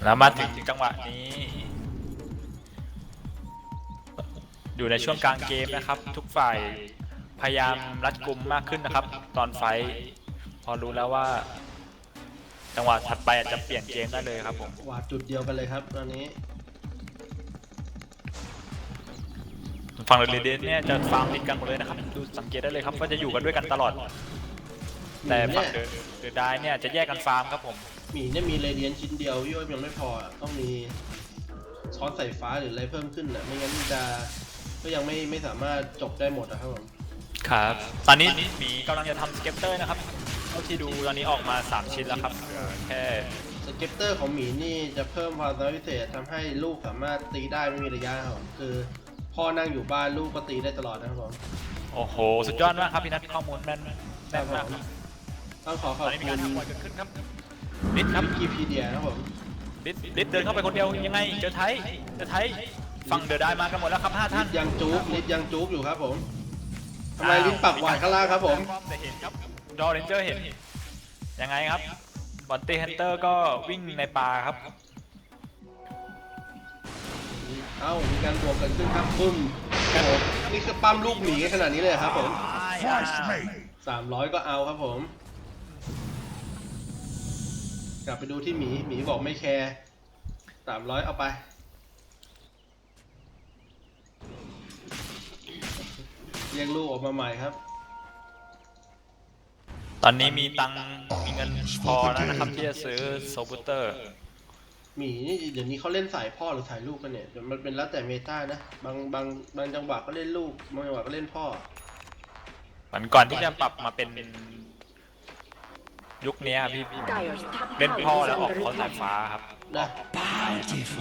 แล้วมาถึงจังหวะนี้ อยู่ในช่วงกลางเกมนะครับ ทุกฝ่ายพยายามรัดกุมมากขึ้นนะครับ ตอนไฟท์พอรู้แล้วว่า จังหวะถัดไปอาจจะเปลี่ยนเกมได้เลยครับผม วาดจุดเดียวกันเลยครับตอนนี้ ฝั่งเดอะเรเดียนเนี่ยจะฟาร์มติดกันหมดเลยนะครับดูสังเกตได้เลยครับว่าจะอยู่กันด้วยกันตลอด แต่ฝั่งเดอะไดเนี่ยจะแยกกันฟาร์มครับผม หมีเนี่ยมีเรเดียนชิ้นเดียวพี่ว่ายังไม่พออ่ะต้องมีช้อนสายฟ้าหรืออะไรเพิ่มขึ้นอ่ะไม่งั้นมันจะก็ยังไม่สามารถจบได้หมดนะครับผม ครับ ตอนนี้หมีกำลังจะทำสเก็ปเตอร์นะครับเท่าที่ดูตอนนี้ออกมา3ชิ้นแล้วครับเหลือแค่ สเก็ปเตอร์ของหมีนี่จะเพิ่มความสามารถพิเศษทำให้ลูกสามารถตีได้ไม่มีระยะครับผมคือพ่อนั่งอยู่บ้านลูกก็ตีได้ตลอดนะครับผม โอ้โห สุดยอดมากครับพี่นัทข้อมูลแม่นมากครับ ต้องขอข ต อ อบ นนี้มี คุ การ ณ ทำบอลเกิดขึ้นครับลิศครับ วิกิพีเดียนะครับผม ลิศเดินเข้าไปคนเดียวยังไงเจอไทยฝั่งเดอะได้มากันหมดแล้วครับ5 ท่าน ลิยังจุกอยู่ครับผมทำไมลิ้นปักหวานข้างล่างครับผม แต่เห็นครับดอเรนเจอร์เห็นยังไงครับบอนตี้ฮันเตอร์ก็วิ่งในป่าครับ เอ้ามีการบวกกันขึ้นครับปุ้มโอ้โหนี่คือปั้มลูกหมีกันขนาดนี้เลยเหรอครับผม Twice made. 300ก็เอาครับผม กลับไปดูที่หมีบอกไม่แคร์300เอาไปเรียกลูกออกมาใหม่ครับ ตอนนี้มีตังค์มีเงินพอแล้วนะครับที่จะซื้อโซบูเตอร์ หมีนี่เดี๋ยวนี้เขาเล่นสายพ่อหรือสายลูกกันเนี่ยเดี๋ยวมันเป็นแล้วแต่เมตานะบางจังหวะก็เล่นลูกบางจังหวะก็เล่นพ่อ มันก่อนที่จะปรับมาเป็นยุคนี้พี่ Dire's top เล่นพ่อ tower is แล้วออก under คอนสาย attack. ฟ้าครับ นะ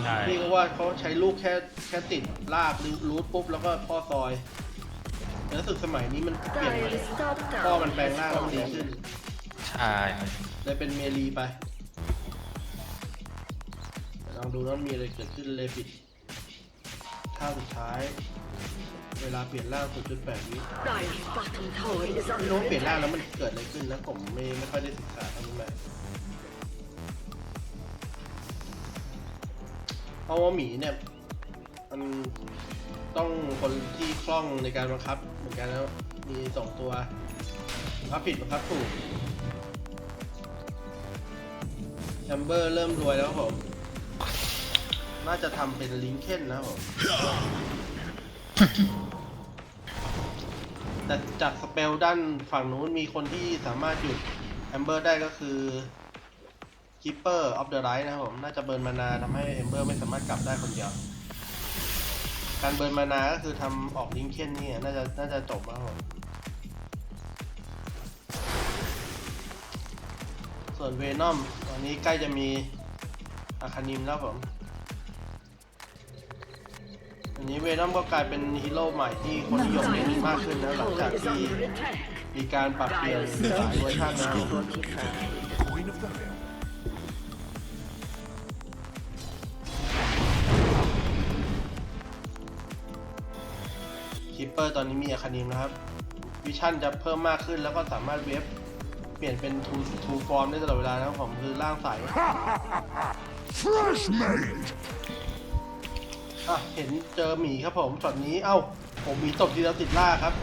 ใช่ นี่ก็ว่าเขาใช้ลูกแค่ติดลากรูทปุ๊บแล้วก็พ่อซอยแต่รู้สึกสมัยนี้มันเปลี่ยนใหม่ Dire's top พ่อ tower มันแปลง is ร่างแล้วมันดี falling. ขึ้น ใช่ เลยเป็นเมลีไปลองดูว่ามีอะไรเกิดขึ้นเลยปิดท่าสุดท้าย เวลาเปลี่ยนร่าง 0.8 วิ Dire's bottom tower is ไม่รู้ under ว่าเปลี่ยนร่าง attack. แล้วมันเกิดอะไรขึ้นนะผมไม่ค่อยได้ศึกษาตรงนี้มาเพราะว่าหมีเนี่ยมันต้องคนที่คล่องในการบังคับเหมือนกันแล้วมี2ตัวบังคับผิดบังคับถูกแชมเบอร์เริ่มรวยแล้วครับผม น่าจะทำเป็นลิงเคนนะครับผม แต่จากสเปลด้านฝั่งนู้นมีคนที่สามารถหยุดแอมเบอร์ได้ก็คือ Keeper of the Light นะครับผม น่าจะเบิร์นมานาทำให้แอมเบอร์ไม่สามารถกลับได้คนเดียว การเบิร์นมานาก็คือทำออกลิงเคนนี่น่าจะจบแล้วครับผม ส่วนเวนอมตอนนี้ใกล้จะมีอาคานิมแล้วผมอันนี้เวนอมก็กลายเป็นฮีโร่ใหม่ที่คนนิยมเล่นมากขึ้นนะหลังจาก Tower is ที่ under attack. มีการปรับเปลี่ยน Dire's หลายเวอร์ชันนะ structures are fortified. Coin of the realm. คิปเปอร์ตอนนี้มีอาคานิมนะครับวิชั่นจะเพิ่มมากขึ้นแล้วก็สามารถเวฟเปลี่ยนเป็นทูฟอร์มได้ตลอดเวลานะครับผมคือร่างใส Fresh made. อ่ะเห็นเจอหมีครับผมช็อตนี้เอ้าผมหมีตบทีแล้วติดล่าครับ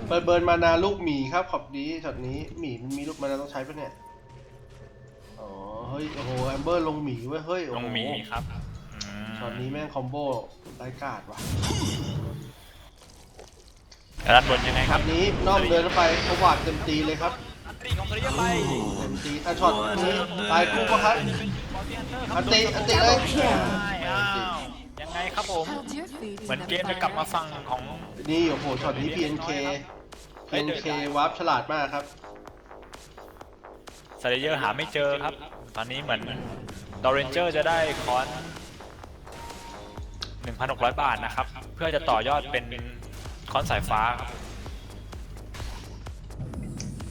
เบิร์นมานาลูกหมีครับขอบนี้ช็อตนี้หมีมันมีลูกมานาต้องใช้ปะเนี่ยอ๋อเฮ้ยโอ้โหแอมเบอร์ลงหมีเว้ยเฮ้ยโอ้ ล โห งหมีครับ ช็อตนี้แม่งคอมโบไร้กาดว่ะ แล้วด้านบนยังไงค ช็ รั อบ ตนี้น้องเดินเข้าไปเขาหวาดเต็มตีเลยครับ ตีของตัวนี้ไป เต็มตีถ้าช็อตนี้ตายคู่ปะครับอันตีเลย อ้าวยังไงครับผม Held your feet เหมือน in เก the มจะกลับมา fire. ฟังของ นี่โอ้โหช็อตนี้ PNK วาร์ปฉลาดมากครับ สเลเยอร์หาไม่เจอครับ ตอนนี้เหมือนดอเรนเจอร์จะได้คอน 1,600 บาทนะครับ เพื่อจะต่อยอดเป็นคอนสายฟ้าครับ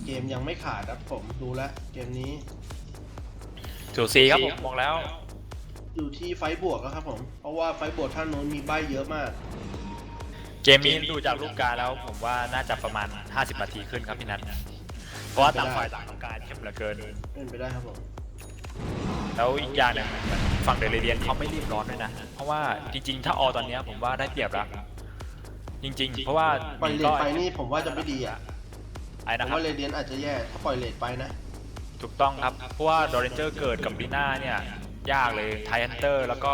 เกมยังไม่ขาดครับผมดูแล้วเกมนี้ สูสีครับผมบอกแล้ว อยู่ที่ไฟท์บวกแล้วครับผมเพราะว่าไฟท์บวกท่านโน้นมีใบเยอะมาก เกมนี้ดูจากรูปการแล้วผมว่าน่าจะประมาณ 50 นาทีขึ้นครับพี่นัทเพราะว่าต่างฝ่ายต่างต้องการเข้มเหลือเกิน เป็นไปได้ครับผม แล้วอีกอย่างหนึ่งฝั่งเดลเรียนเขาไม่รีบร้อนด้วยนะ เพราะว่าจริงๆ ถ้าออตอนเนี้ยผมว่าได้เปรียบแล้วจริงๆ เพราะว่า ปล่อยเลทไปนี่ผมว่าจะไม่ดีอ่ะ ไอ้ ผ นะ ม ครับ ว่าเรเดียนอาจจะแย่ถ้าปล่อยเลทไปนะ ถูกต้องครับ เพราะว่าดอเรนเจอร์เกิดกับลีน่าเนี่ยยากเลยไทฮันเตอร์แล้วก็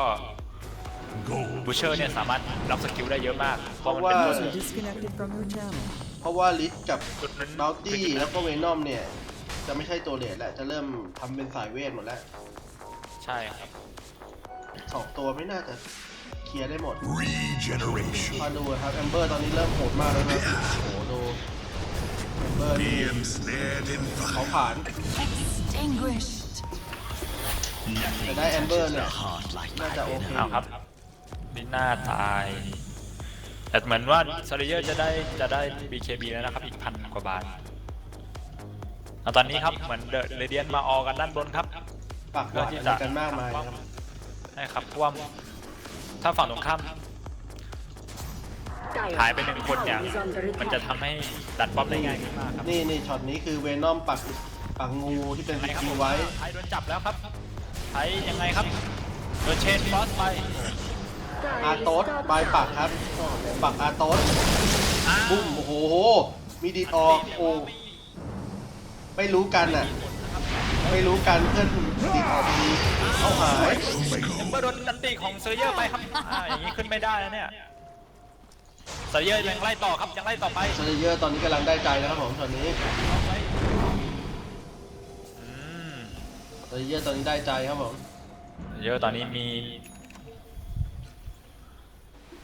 Gold. บูเชอร์เนี่ยสามารถรับสกิลได้เยอะมากเพราะมันเป็น เพราะ ตัว ว่า User disconnected from your channel. เพราะว่าลิสกับ จุดนั้น บ u ลตี้แล้วก็เวนอมเนี่ยจะไม่ใช่ตัวเลทแล้วจะเริ่มทำเป็นสายเวทหมดแล้ว ใช่ครับ สองตัวไม่น่าจะเคลียร์ได้หมด Regeneration. มาดูครับแอมเบอร์ตอนนี้เริ่มโหดมากแล้วครับโอ้โหดูแอมเบอร์นี่ Be ensnared in เขา fire. ผ่าน Extinguished. แต่ได้แอมเบอร์เนี่ยน่าจะโอเค เอาครับลีน่าตายแต่เหมือนว่าซาริเยอร์จะได้ BKB แล้วนะครับอีก1,000 กว่าบาทเอาตอนนี้ครับเหมือนเดอะเรเดียนมาออกันด้านบนครับ ปากหวาดอะไรกันมากมายนะครับ ใช่ครับเพราะว่าถ้าฝั่งตรงข้าม Dire's หายไปหนึ่งคนเนี่ย tower is under มันจะ attack. ทำให้ดันป้อมได้ง่ายขึ้นมากครับ นี่ช็อตนี้คือเวนอมปักงูที่เป็นส ไงครับ กิ ผ ล ม ไว้ ไทยโดนจับแล้วครับไทยยังไงครับโดนเชนฟอสไป อาโต๊ดบายปักครับปักอาโต๊ดบุ้มโอ้โหมีดีดออกโอ้ไม่รู้กันอ่ะไม่รู้กันเพื่อนดีดออกดีเอาหาย เมื่อโดนดันตีของเซอร์เยอร์ไปครับอย่างนี้ขึ้นไม่ได้นะเนี่ยเซอร์เยอร์ยังไล่ต่อครับยังไล่ต่อไป เซเลเยอร์ตอนนี้กำลังได้ใจนะครับผมตอนนี้ อืม เซเลเยอร์ตอนนี้ได้ใจครับผม เยอะตอนนี้มี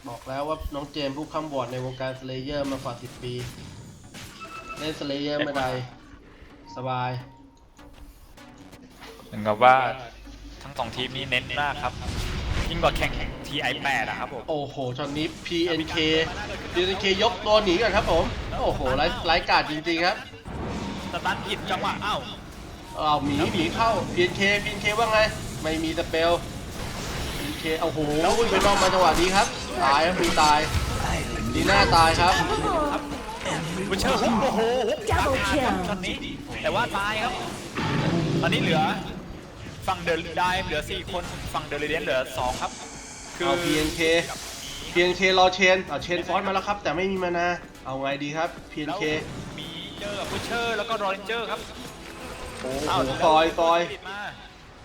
บอกแล้วว่าน้องเจมส์ผู้ค้ำวอร์ดในวงการสเลเยอร์มากว่า10 ปีเล่นสเลเยอร์ไม่ได้สบาย เหมือนกับว่าทั้งสองทีมนี้เน้นมากครับยิ่งกว่าแข่ง TI8 อะครับผม โอ้โหช็อตนี้ PNK ยกตัวหนีกันครับผมโอ้โหไร้กาดจริงๆครับ สตันผิดจังหวะอ้าว เอาหมีเข้า PNK ว่าไงไม่มีสเปล PNK โอ้โหไปนอกมาจังหวะนี้ครับตายครับมีตายดีหน้าตายครับ บูเชอร์ฮุกโอ้โหฮุก Double kill ตอนนี้แต่ว่าตายครับ ตอนนี้เหลือฝั่งเดอะไดเหลือ4คนฝั่งเดอะเรเดียนเหลือ2ครับคือ เอา PNK รอเชนเชนฟอสมาแล้วครับ แต่ไม่มีมานาเอาไงดีครับ แล้ว PNK มีเจอกับบูเชอร์แล้วก็รอเรนเจอร์ครับ โอ้โห เอ้า ซอย มา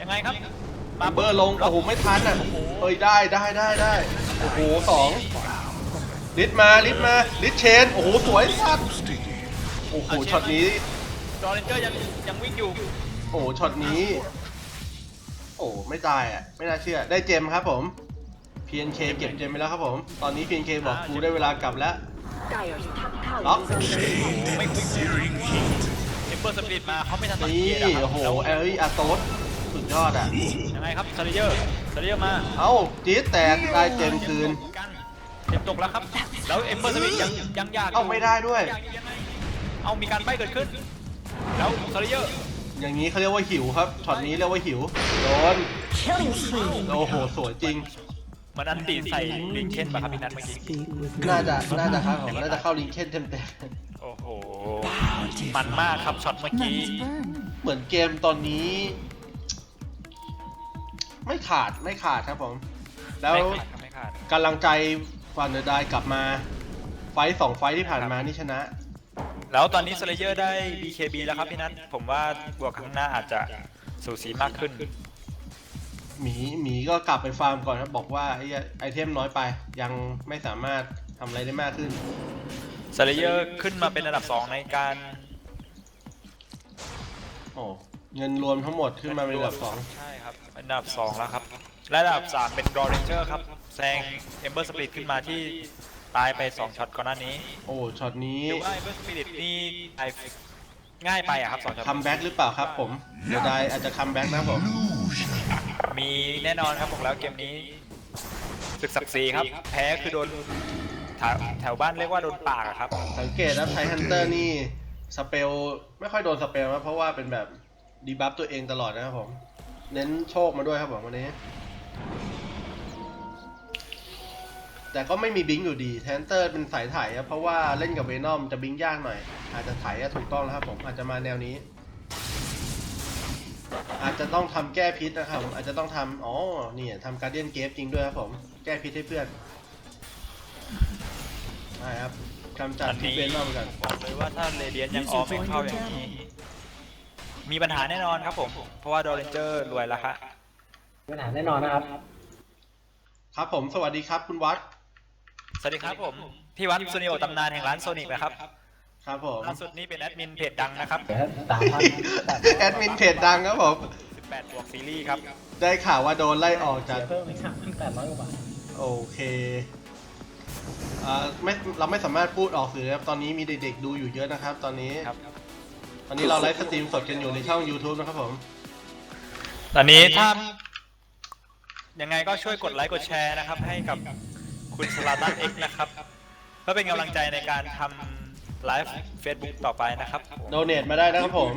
ยังไงครับ มาเบอร์ลงโอ้โหไม่ทันอ่ะเอ้ยได้โอ้โหลิดมาลิดเชนโอ้โหสวยสัตว์โอ้โหช็อตนี้ รอเรนเจอร์ยังวิ่งอยู่ โอ้โหช็อตนี้ โอ้ไม่ตายอ่ะไม่น่าเชื่อได้เจมครับผม PNK เก็บเจมไปแล้วครับผม ตอนนี้ PNK บอกกูได้เวลากลับแล้ว Dire's top Đó. tower is under attack. ไม่คุย Searing heat. เก็บ เบอร์สปิริตมาเขาไม่ทันสัง นี่ เกตอะครับ โอ้โห แล้ว เอ้ยอาโตสสุดยอดอ่ะ ยังไงครับซาริเยอร์มา เอ้าจี๊ดแตกได้เจมคืน เกมตกแล้วครับแล้วเอมเบอร์สปิริตยังอยาก เอ้าไม่ได้ด้วย ยังไงเอามีการใบ้เกิดขึ้นแล้วซาริเยอร์ อย่างนี้เขาเรียกว่าหิวครับช็อตนี้เรียกว่าหิวโดน Killing spree. โอ้โหสวยจริง มันอันตีใส่ลิงเคนป่ะครับพี่นัทเมื่อกี้ Speak with น่า me. จะครับผมน่าจะเข้าลิงเคนเต็ม โอ้โหมันมากครับช็อตเมื่อกี้ Let's burn. ๆเหมือนเกมตอนนี้ ไม่ขาดครับผม แล้ว ไม่ขาด กำลังใจฟันเดอร์ไดกลับมาไฟต์2 ไฟต์ที่ผ่านมานี่ชนะ แล้วตอนนี้ซาริเยอร์ได้ BKB แล้วครับพี่นัทผมว่าบวกข้างหน้าอาจจะสูสีมากขึ้น หมีก็กลับไปฟาร์มก่อนครับบอกว่าไอเทมน้อยไป ยังไม่สามารถทำอะไรได้มากขึ้น ซาริเยอร์ขึ้นมาเป็นอันดับ 2 ในการ โอ้เงินรวมทั้งหมดขึ้นมาเป็นอันดับ ใช่ครับเป็นอันดับ 2 แล้วครับและอันดับ 3 เป็นรอเรนเจอร์ครับแซงเอมเบอร์สปิริตขึ้นมาที่ตายไป 2 ช็อตก่อนหน้านี้ 2 โอ้ช็อตนี้ ดูว่าเอมเบอร์สปิริตนี่ง่ายไปอะครับ2ช็อต คัมแบ็กหรือเปล่าครับผมเดอร์ไดอาจจะคัมแบ็กนะผม มีแน่นอนครับบอกแล้วเกมนี้ศึกศักดิ์ศรีครับแพ้คือโดนแถวบ้านเรียกว่าโดนปากอะครับ สังเกตนะไทฮันเตอร์นี่สเปลไม่ค่อยโดนสเปลนะเพราะว่าเป็นแบบดีบัฟตัวเองตลอดนะครับผม เน้นโชคมาด้วยครับผมวันนี้ แต่ก็ไม่มีบิงค์อยู่ดีไทฮันเตอร์เป็นสายไถครับเพราะว่าเล่นกับเวนอมจะบิงค์ยากหน่อย อาจจะไถอะถูกต้องแล้วครับผมอาจจะมาแนวนี้ อาจจะต้องทำแก้พิษนะครับผมอาจจะต้องทำอ๋อนี่ทำการเดียนเกฟจริงด้วยครับผมแก้พิษให้เพื่อนใช่ครับกำจัด อัน พิษ นี้ เวนอมกัน บอกเลยว่าถ้าเรเดียนยังออกไม่เข้าอย่างนี้ มีปัญหาแน่นอนครับผม เพราะว่าดอเรนเจอร์รวยแล้วฮะ ปัญหาแน่นอนนะครับ ครับผมสวัสดีครับคุณวัด สวัสดีครับผม พี่วัดซูนิโอตำนานแห่งร้านโซนิกนะครับ ครับผม ล่าสุดนี้เป็นแอดมินเพจดังนะครับ เดี๋ยว3,000 แอดมินเพจดังครับผม 18บวกซีรีส์ครับ ได้ข่าวว่าโดนไล่ออกจาก เพิ่มอีก3,800 กว่าบาท โอเคไม่เราไม่สามารถพูดออกสื่อครับตอนนี้มีเด็กๆดูอยู่เยอะนะครับ ตอนนี้ ครับ ตอนนี้เราไลฟ์สตรีมสดกันอยู่ในช่อง YouTube นะครับผม ตอนนี้ถ้ายังไงก็ช่วยกดไลค์กดแชร์นะครับ ให้กับคุณสลาตันเอ็กนะครับเพื่อเป็นกำลังใจในการทำไลฟ์ Facebook ต่อไปนะครับผม โดเนทมาได้นะครับผม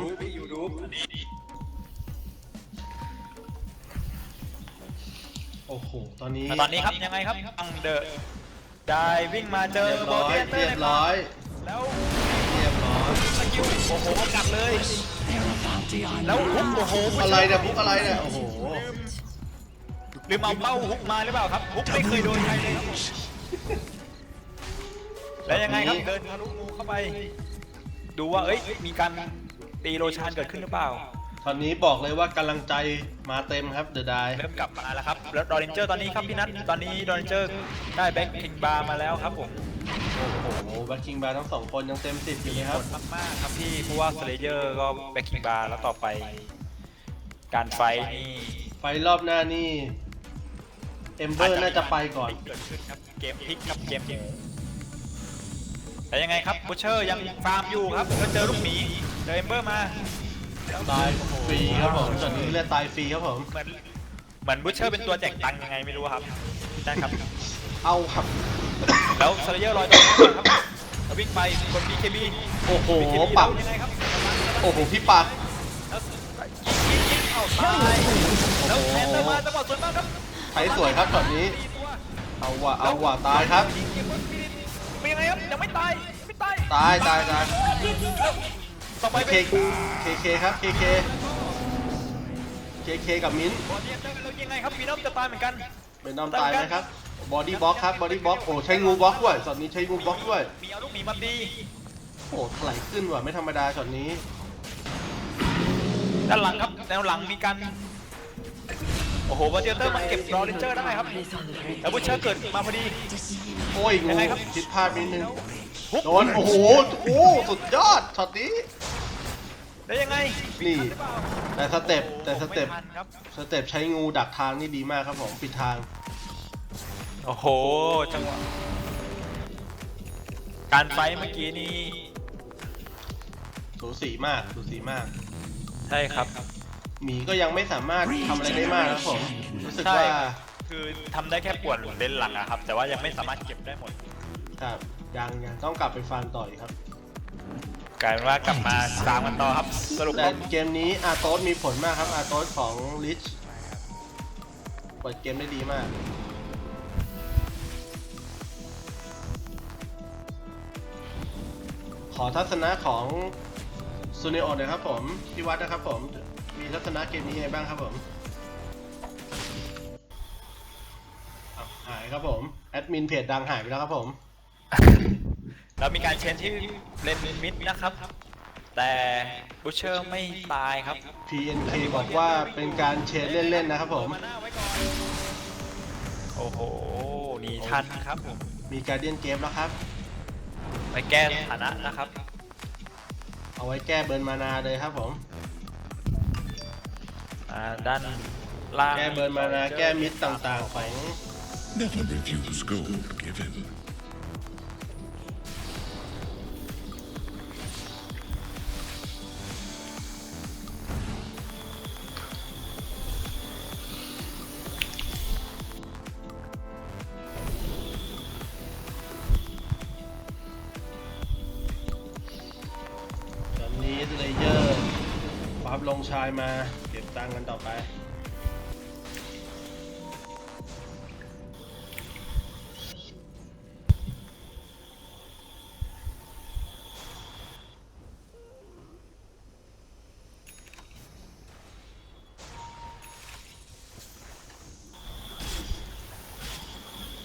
โอ้โห ตอนนี้ ตอนนี้ครับยังไงครับอังเดอร์ได้วิ่งมาเจอ เรียบ โบ ร้อย เทียนเตอ เรีย ร์ บร้อย แล้ว เรียบร้อย สกิลโอ้โหกัดเลย แล้วฮุกโอ้โห อะไรเนี่ยพุกอะไรเนี่ย โอ้โห ลืมเอาเป้าฮุกมาหรือเปล่าครับฮุกไม่เคยโดนใครเลยครับผมแล้วยังไงครับเดินทะลุงูเข้าไป ดูว่าเอ้ยมีการตีโรชานเกิดขึ้นหรือเปล่า ตอนนี้บอกเลยว่ากำลังใจมาเต็มครับเดอะได เริ่มกลับมาแล้วครับแล้วดอรินเจอร์ตอนนี้ครับพี่นัทตอนนี้ดอรินเจอร์ได้แบ็คคิงบาร์มาแล้วครับผม โอ้โหแบ็คคิงบาร์ทั้งสองคนยังเต็ม10อยู่เลยครับ มากๆครับพี่เพราะว่าสเลเยอร์ก็แบ็คคิงบาร์แล้วต่อไปการไฟท์นี่ ไฟรอบหน้านี่เอมเบอร์น่าจะไปก่อน เกิดขึ้นครับเกมพลิกครับเกมพลิกแต่ยังไงครับบูชเชอร์ยังฟาร์มอยู่ครับก็เจอลูกหมีเจอเอมเบอร์มา ตายฟรีครับผมตอนนี้เรียกตายฟรีครับผม เหมือนบูชเชอร์เป็นตัวแจกตังค์ยังไงไม่รู้ครับได้ครับ เอาครับ แล้วสเลเยอร์ลอยตัวครับแล้ววิ่งไปกด BKB โอ้โห BKB ปัก ยังไงครับ โอ้โหพี่ปัก แล้วยิงเข้าตายแล้วแทนเตอร์มาจังหวะสวยมากครับ ใช้สวยครับตอนนี้ ตีตัว เอาว่ะตายครับ เป็นยังไงครับยังไม่ตายไม่ตาย ตาย ต่อไป เค เป็น เคครับเคกับมิ้นท์ บอดี้เตอร์แล้วยังไงครับวีนอมจะตายเหมือนกัน เป็นน้ำตายไหมครับบอดี้บล็อกครับบอดี้บล็อกโอ้ใช้งูบล็อกด้วยช็อตนี้ใช้งูบล็อกด้วย มีเอาลูกหมีมาดี โอ้ถลายขึ้นว่ะไม่ธรรมดาช็อตนี้ ด้านหลังครับแนวหลังมีการโอ้โหบอดี้เตอร์มาเก็บรอเรนเจอร์ได้ครับ Is under แล้วบูชเชอร์เกิดมาพอดี โอ้ยงู ยังไงครับ ผิดพลาดนิดนึง ฮุก โดนโอ้โหสุดยอดช็อตนี้ แล้วยังไง นี่ หรือเปล่า แต่สเต็ป โอ้โห แต่สเต็ป ไม่ทันครับ สเต็ปใช้งูดักทางนี่ดีมากครับผมปิดทาง โอ้โหจังหวะการไฟท์เมื่อกี้นี่ ส สูสีมากสูสีมาก ใช่ครับ หมีก็ยังไม่สามารถทำอะไรได้มากนะครับผมรู้สึก ใช่ ว่า คือทำได้แค่ป่วนเลนหลังอะครับ แต่ว่ายังไม่สามารถเก็บได้หมด ครับยังต้องกลับไปฟาร์มต่ออีกครับ กลายเป็นว่ากลับมาสามกันต่อครับ สรุป แต่เกมนี้อาร์โตสมีผลมากครับอาร์โตสของลิชเปิดเกมได้ดีมาก ขอทัศนะของซูเนโอหน่อยครับผมพี่วัดนะครับผมมีทัศนะเกมนี้ไงบ้างครับผมอ้าวหายครับผมแอดมินเพจดังหายไปแล้วครับผม เรามีการเชนที่เลนมิดนะครับ แต่บูเชอร์ไม่ตายครับ PNK บอกว่าเป็นการเชนเล่นๆนะครับผม มาหน้าไว้ก่อนโอ้โหหนีทันครับผม มีการเดียนเกมแล้วครับ ไปแก้สถานะนะครับ เอาไว้แก้เบิร์นมานาเลยครับผม ด้านล่าง แก้เบิร์นมานาแก้มิดต่างๆของ Never refuse gold given. ตอนนี้เลเยอร์วาร์ปลงชายมาเก็บตังค์กันต่อไป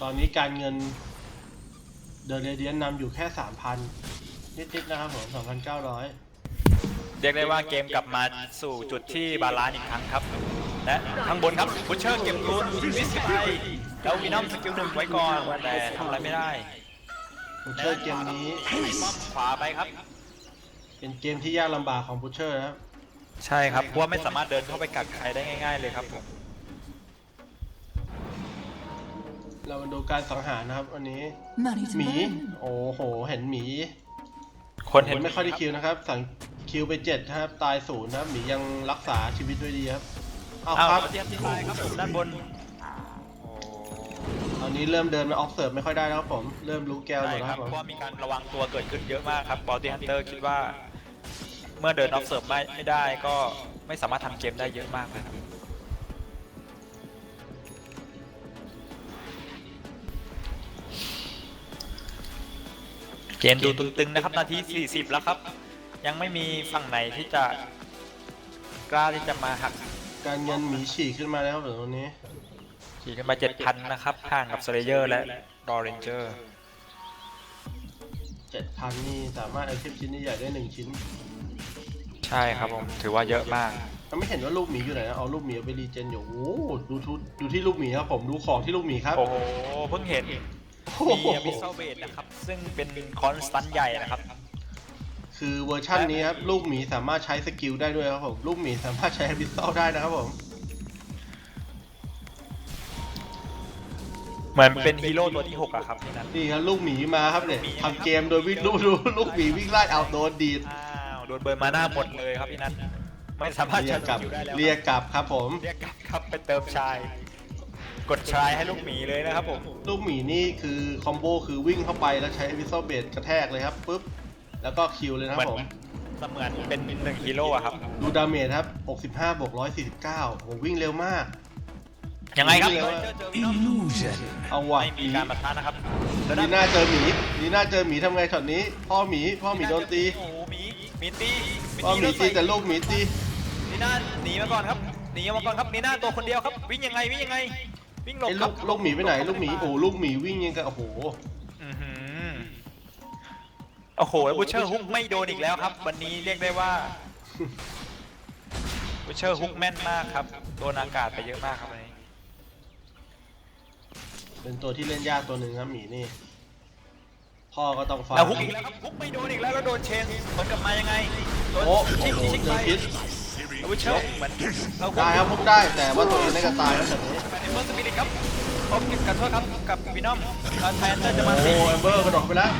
ตอนนี้การเงินเดอะเรเดียนนำอยู่แค่ 3,000 นิดๆนะครับผม 2,900 เรียกได้ว่าเกมกลับมาสู่จุดที่บาลานซ์อีกครั้งครับ และข้างบนครับบูเชอร์เก็บรูนวิสไปแล้ววีนอมสกิลหนึ่งไว้ก่อนแต่ทำอะไรไม่ได้ บูเชอร์เกมนี้ ป้อมขวาไปครับ เป็นเกมที่ยากลำบากของบูเชอร์นะครับ ใช่ครับเพราะว่าไม่สามารถเดินเข้าไปกัดใครได้ง่ายๆเลยครับผม เรามาดูการสังหารนะครับวันนี้ Money to หมี burn. โอ้โห เห็นหมี คนเห็น ไม่ค่อยได้คิวนะครับ สั่งคิวไป7นะครับ ตาย0นะครับ หมียังรักษาชีวิตด้วยดีครับ เอา อ้าว ครับ เทียบที่ตายครับผมด้านบน ตอนนี้เริ่มเดินมาออฟเซิร์ฟไม่ค่อยได้แล้วครับผม เริ่มรู้แก้วหม ใช่ ดแล้ว ค ค รั รั บบ ผม เพราะว่ามีการระวังตัวเกิดขึ้นเยอะมากครับบอดี้ฮันเตอร์คิดว่า เมื่อเดินออฟเซิร์ฟไม่ได้ก็ไม่สามารถทำเกมได้เยอะมากนะครับเกมดูตึงๆนะครับนาที 40 แล้วครับ ยังไม่มีฝั่งไหนที่จะกล้าที่จะมาหัก การเงินหมีฉีกขึ้นมาแล้วครับตรงนี้ ขี่กันมา 7,000 นะครับห่างกับสเลเยอร์และดอเรนเจอร์ 7,000 นี่สามารถไอเทมชิ้นใหญ่ได้1ชิ้น ใช่ครับผม ถือว่าเยอะมาก เราไม่เห็นว่าลูกหมีอยู่ไหนนะเอาลูกหมีเอาไปรีเจนอยู่โอ้โหดูที่ลูกหมีครับผมดูของที่ลูกหมีครับ โอ้โห เพิ่งเห็น โอ้โห มีมิสเซลเบดนะครับ ซึ่งเป็นคอนสตันใหญ่นะครับ คือเวอร์ชันนี้ครับลูกหมีสามารถใช้สกิลได้ด้วยครับผมลูกหมีสามารถใช้พิสตอลได้นะครับผม เหมือนเป็นฮีโร่ตัวที่ 6อะครับนี่นั่น นี่ครับลูกหมีมาครับเนี่ยทำเกมโดยวิ่งดูลูกหมีวิ่งไล่เอาโดนดีด อ้าว โดนเบิร์นมาหน้าหมดเลยครับพี่นัทไม่สามารถ เรีย ใช้ กกลับ สกิลได้แล้ว เรียกกลับครับผม เรียกกลับครับไปเติมชาย กดชายให้ลูกหมีเลยนะครับผม ลูกหมีนี่คือคอมโบคือวิ่งเข้าไปแล้วใช้พิสตอลเบดกระแทกเลยครับปุ๊บแล้วก็คิวเลยนะค เหมื รั อบ ผม เสมือนเป็น1ฮีโร่อะครับ ดูดาเมจครับ65บวก149โหวิ่งเร็วมาก ยังไงครับ วิ่งเร็ว เจอวินอม Illusion. เอาว่ะ ไม่มีการปะทะนะครับ นีน่าเจอหมีนีน่าเจอหมีทำไงช็อตนี้พ่อหมีโดนตี โอ้โหหมีตี พ่อหมีตีแต่ลูกหมีตี นีน่าหนีมาก่อนครับหนีมาก่อนครับนีน่าตัวคนเดียวครับวิ่งยังไงวิ่งหลบ ไอ้ ค ลู รับ กลูกหมีไปไหนลูกหมีโอ้ลูกหมีวิ่งยังกับโอ้โห อื้อหือโอ้โหแล้วบูเชอร์ฮุกไม่โดนอีกแล้วครับ วันนี้เรียกได้ว่าบูเชอร์ฮุกแม่นมากครับโดนอากาศไปเยอะมากครับวันนี้ เป็นตัวที่เล่นยากตัวหนึ่งครับหมีนี่ พ่อก็ต้องฟัง แล้วฮุกอีกแล้วครับฮุกไม่โดนอีกแล้วโดนเชนเหมือนกลับมายังไงโดน โอ้ ชิก โห ชิก เจ ไป อพิษ แล้วบูเชอร์เหมือนเราฮุก ได้ครับพวกได้แต่ว่าตัวเองได้กระตายแล้วแบบนี้ แมนเบอร์สปิริตครับโอ้ขอโทษครับกับวินอมแทนจะมา โอ้ ตี เอมเบอร์กระโดดไปแล้ว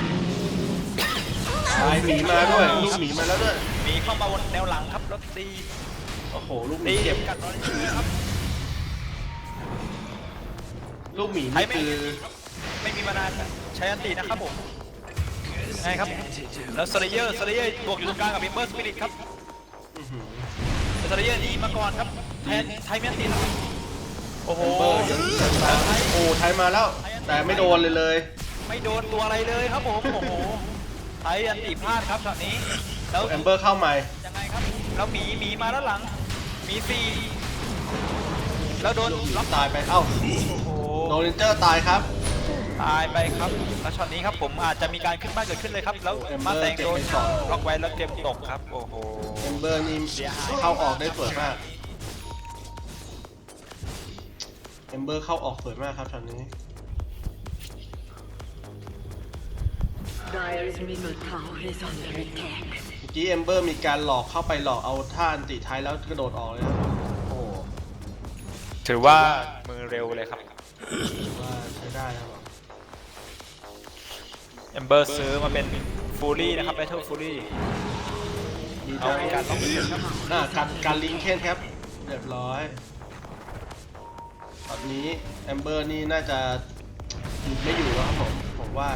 ตายหมีมาด้วยลูกหมีมาแล้วด้วย หมีเข้ามาบนแนวหลังครับแล้วตี โอ้โหลูกหมี ตี เจ็บ กัดดอเรนเจอร์ครับ ลูกหมีนี่คือ ไม่มีมานานใช้อันตีนะครับผมไงครับแล้วสเลเยอร์บวกอยู่ตรงกลางกับเบมเบอร์สปิริตครับสเลเยอร์ดีมาก่อนครับแทนไทยไม่อันตีแล้วโอ้โห เบอร์ยังมาโอ้ไทยมาแล้ว แต่ไม่โดนเลย ไม่โดนตัวอะไรเลยครับผมโอ้โหไทยอันตีพลาดครับช็อตนี้แล้ว แอมเบอร์เข้าใหม่ ยังไงครับแล้วหมีมาด้านหลังหมีซีแล้วโดนล็อก ตายไปเอ้า โอ้โห โดนเรนเจอร์ตายครับ ตายไปครับแล้วช็อตนี้ครับผมอาจจะมีการขึ้นบ้านเกิดขึ้นเลยครับแล้ว Ember มาแตงโดน เก็บไปสอง ล็อกไว้แล้วเกมตกครับโอ้โห แอมเบอร์นี่เข้าออกได้สวยมากแอมเบอร์เข้าออกสวยมากครับช็อตนี้ Dire's middle tower is under attack. เมื่อกี้แอมเบอร์มีการหลอกเข้าไปหลอกเอาท่าอันติท้ายแล้วกระโดดออกเลยครับโอ้โห ถือว่ามือเร็วเลยครับ ว่าใช้ได้นะครับ เอมเบอร์ซื้อมาเป็นฟูลี่นะครับ Battle Fury ดี เอา จัง การต้องเป็นครับ การลิงเคนครับเรียบร้อยตอนนี้แอมเบอร์นี่น่าจะหยุดไม่อยู่แล้วครับผมว่า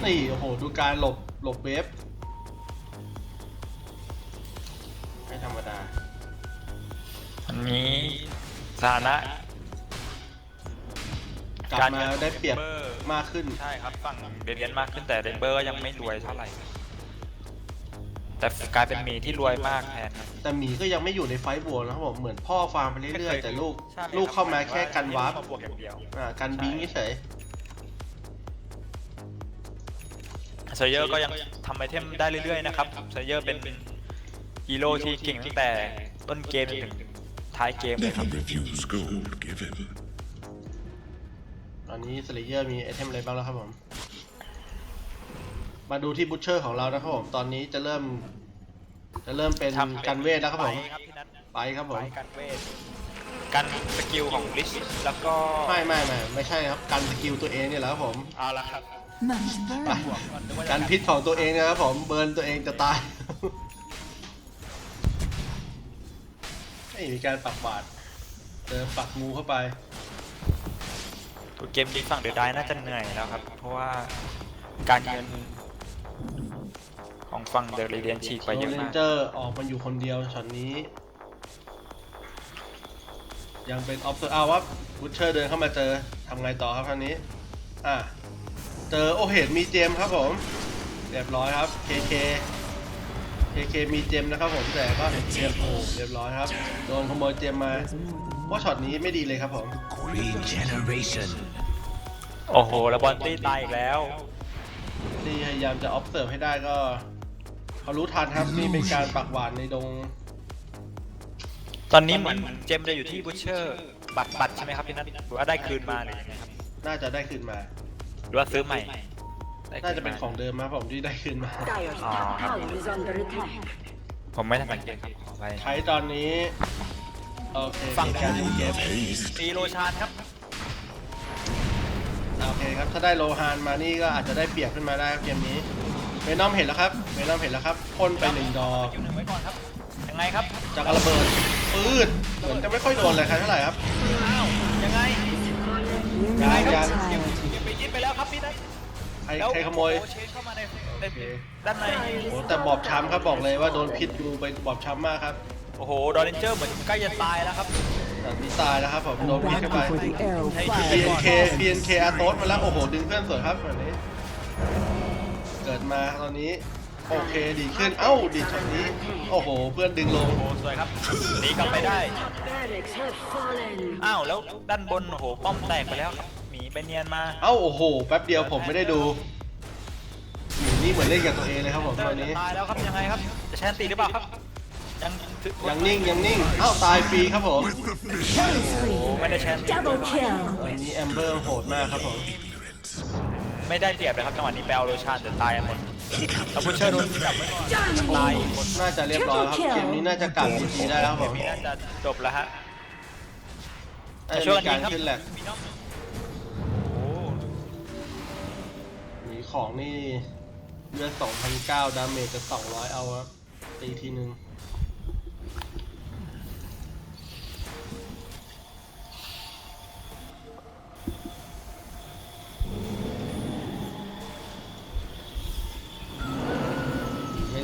นี่โอ้โหดูการหลบเวฟไม่ธรรมดา อันนี้สถานะ กลับมาได้เปรียบมากขึ้น ใช่ครับฝั่งเรียนมากขึ้นแต่เดนเบอร์ก็ยังไม่รวยเท่าไหร่ แต่กลายเป็นหมีที่รวยมากแทนครับ แต่หมีก็ยังไม่อยู่ในไฟท์บวกนะครับผมเหมือนพ่อฟาร์มไปเรื่อยๆแต่ลูก ใช่ครับ ลูกเข้ามาแค่กันวาร์ป มาบวกอย่างเดียว กันบิงเฉย เซเยอร์ก็ยังทำไอเทมได้เรื่อยๆนะครับเซเยอร์เป็นฮีโร่ที่เก่งตั้งแต่ต้นเกมจนถึงท้ายเกมเลย Let ครับ him refuse gold given. ตอนนี้สเลเยอร์มีไอเทมอะไรบ้างแล้วครับผมมาดูที่บูชเชอร์ของเรานะครับผมตอนนี้จะเริ่มเป็นกันเวทแล้วครับผม ไปพี่นัท ไปครับผม ไปกันเวทกันสกิลของลิชแล้วก็ ไม่ใช่ครับกันสกิลตัวเองเนี่ยแหละครับผม เอาละครับ Must ไป burn. กันพิษของตัวเองนะครับผมเบิร์นตัวเองจะตาย ไม่มีการปักบาดเจอปักงูเข้าไป ตัวเกมนี้ฝั่งเดอะไดน่าจะเหนื่อยแล้วครับ เพราะว่าการเงินของฝั่งเดอะเรเดียนฉีกไปเยอะ โรเล มาน ก เจอร์ออกมาอยู่คนเดียวช็อตนี้ ยังเป็นออฟเซอร์ว่าบูชเชอร์เดินเข้ามาเจอทำไงต่อครับคราวนี้เจอโอเห็นมีเจมครับผมเรียบร้อยครับ KK มีเจมนะครับผมแต่ก็เห็นเจมโอ้เรียบร้อยครับโดนขโมยเจมมาเพราะช็อตนี้ไม่ดีเลยครับผม Regeneration. โอ้โห แล้วบอลตี้ตายอีกแล้ว ที่พยายามจะ observe ให้ได้ก็เขารู้ทันครับนี่เป็นการปักหวานในดง ตอนนี้เหมือนเจมจะอยู่ที่บูชเชอร์บัตรใช่ไหมครับพี่นัทหรือว่าได้คืนมาหรือยังไงครับ น่าจะได้คืนมา หรือว่าซื้อใหม่ได้คื น่าจะเป็นของเดิมมาผมที่ได้คืนมา Dire's top tower is under attack. ผมไม่ทันสังเกตครับขอไป ใช้ตอนนี้โอเค ฝั่ง เป็นการรีเกม Haste. ตีโรชานครับ โอเคครับถ้าได้โลฮานมานี่ก็อาจจะได้เปรียบขึ้นมาได้ครับเกมนี้เวนอมเห็นแล้วครับเวนอมเห็นแล้วครับพ่นไป1 ดอก คิวหนึ่งไว้ก่อนครับ ยังไงครับ จากระเบิดปืดเหมือนจะไม่ค่อยโดนเลยครับเท่าไหร่ครับ อ้าว ยังไง ยัง ครับ ยัง ยังไปยิบไปแล้วครับพี่นัท ใครขโมย โอ้เชนเข้ามาใน โอเค ด้านใน โอ้แต่บอบช้ำครับบอกเลยว่าโดนพิษงูไปบอบช้ำมากครับ โอ้โห ดอเรนเจอร์เหมือนใกล้จะตายแล้วครับ แต่นี่ตายแล้วครับผมโดนพิษ Right เข้าไป before the arrow ให้ flies. BNK อาโต๊ดมาแล้วโอ้โหดึงเพื่อนสวยครับแบบนี้ เกิดมาตอนนี้โอเคดีขึ้นเอ้าดีช็อตนี้โอ้โหเพื่อนดึงลง โอ้โหสวยครับหนีกลับไปได้ Barracks have fallen. อ้าว แล้วด้านบน โอ้โห ป้อมแตกไปแล้วครับหมีไปเนียนมา เอ้าโอ้โหแป๊บเดียวผมไม่ได้ดูนี่เหมือนเล่นกับตัวเองเลยครับผมตอนนี้ ตายแล้วครับ ยังไงครับ จะแชนตีหรือเปล่าครับ ยัง ยังนิ่งเอ้าตายฟรีครับผม Killing โอ้โห spree. ไม่ได้แชน Double kill. ตอนนี้แอมเบอร์โหดมากครับผม ไม่ได้เปรียบเลยครับจังหวะนี้แปลโรชานจะตายกันหมดแล้วพุชเชอร์โดนจับไว้ก่อนตายอีกคน น่าจะเรียบร้อยครับเกมนี้น่าจะกลับทีได้แล้วครับ เก ผม ม นี้น่าจะจบแล้วฮะ น่าจะมีการขึ้นแหลก มีน้องโอ้ หนีของนี่ เลือด2,900 ดาเมจจะ200เอาครับตีทีนึง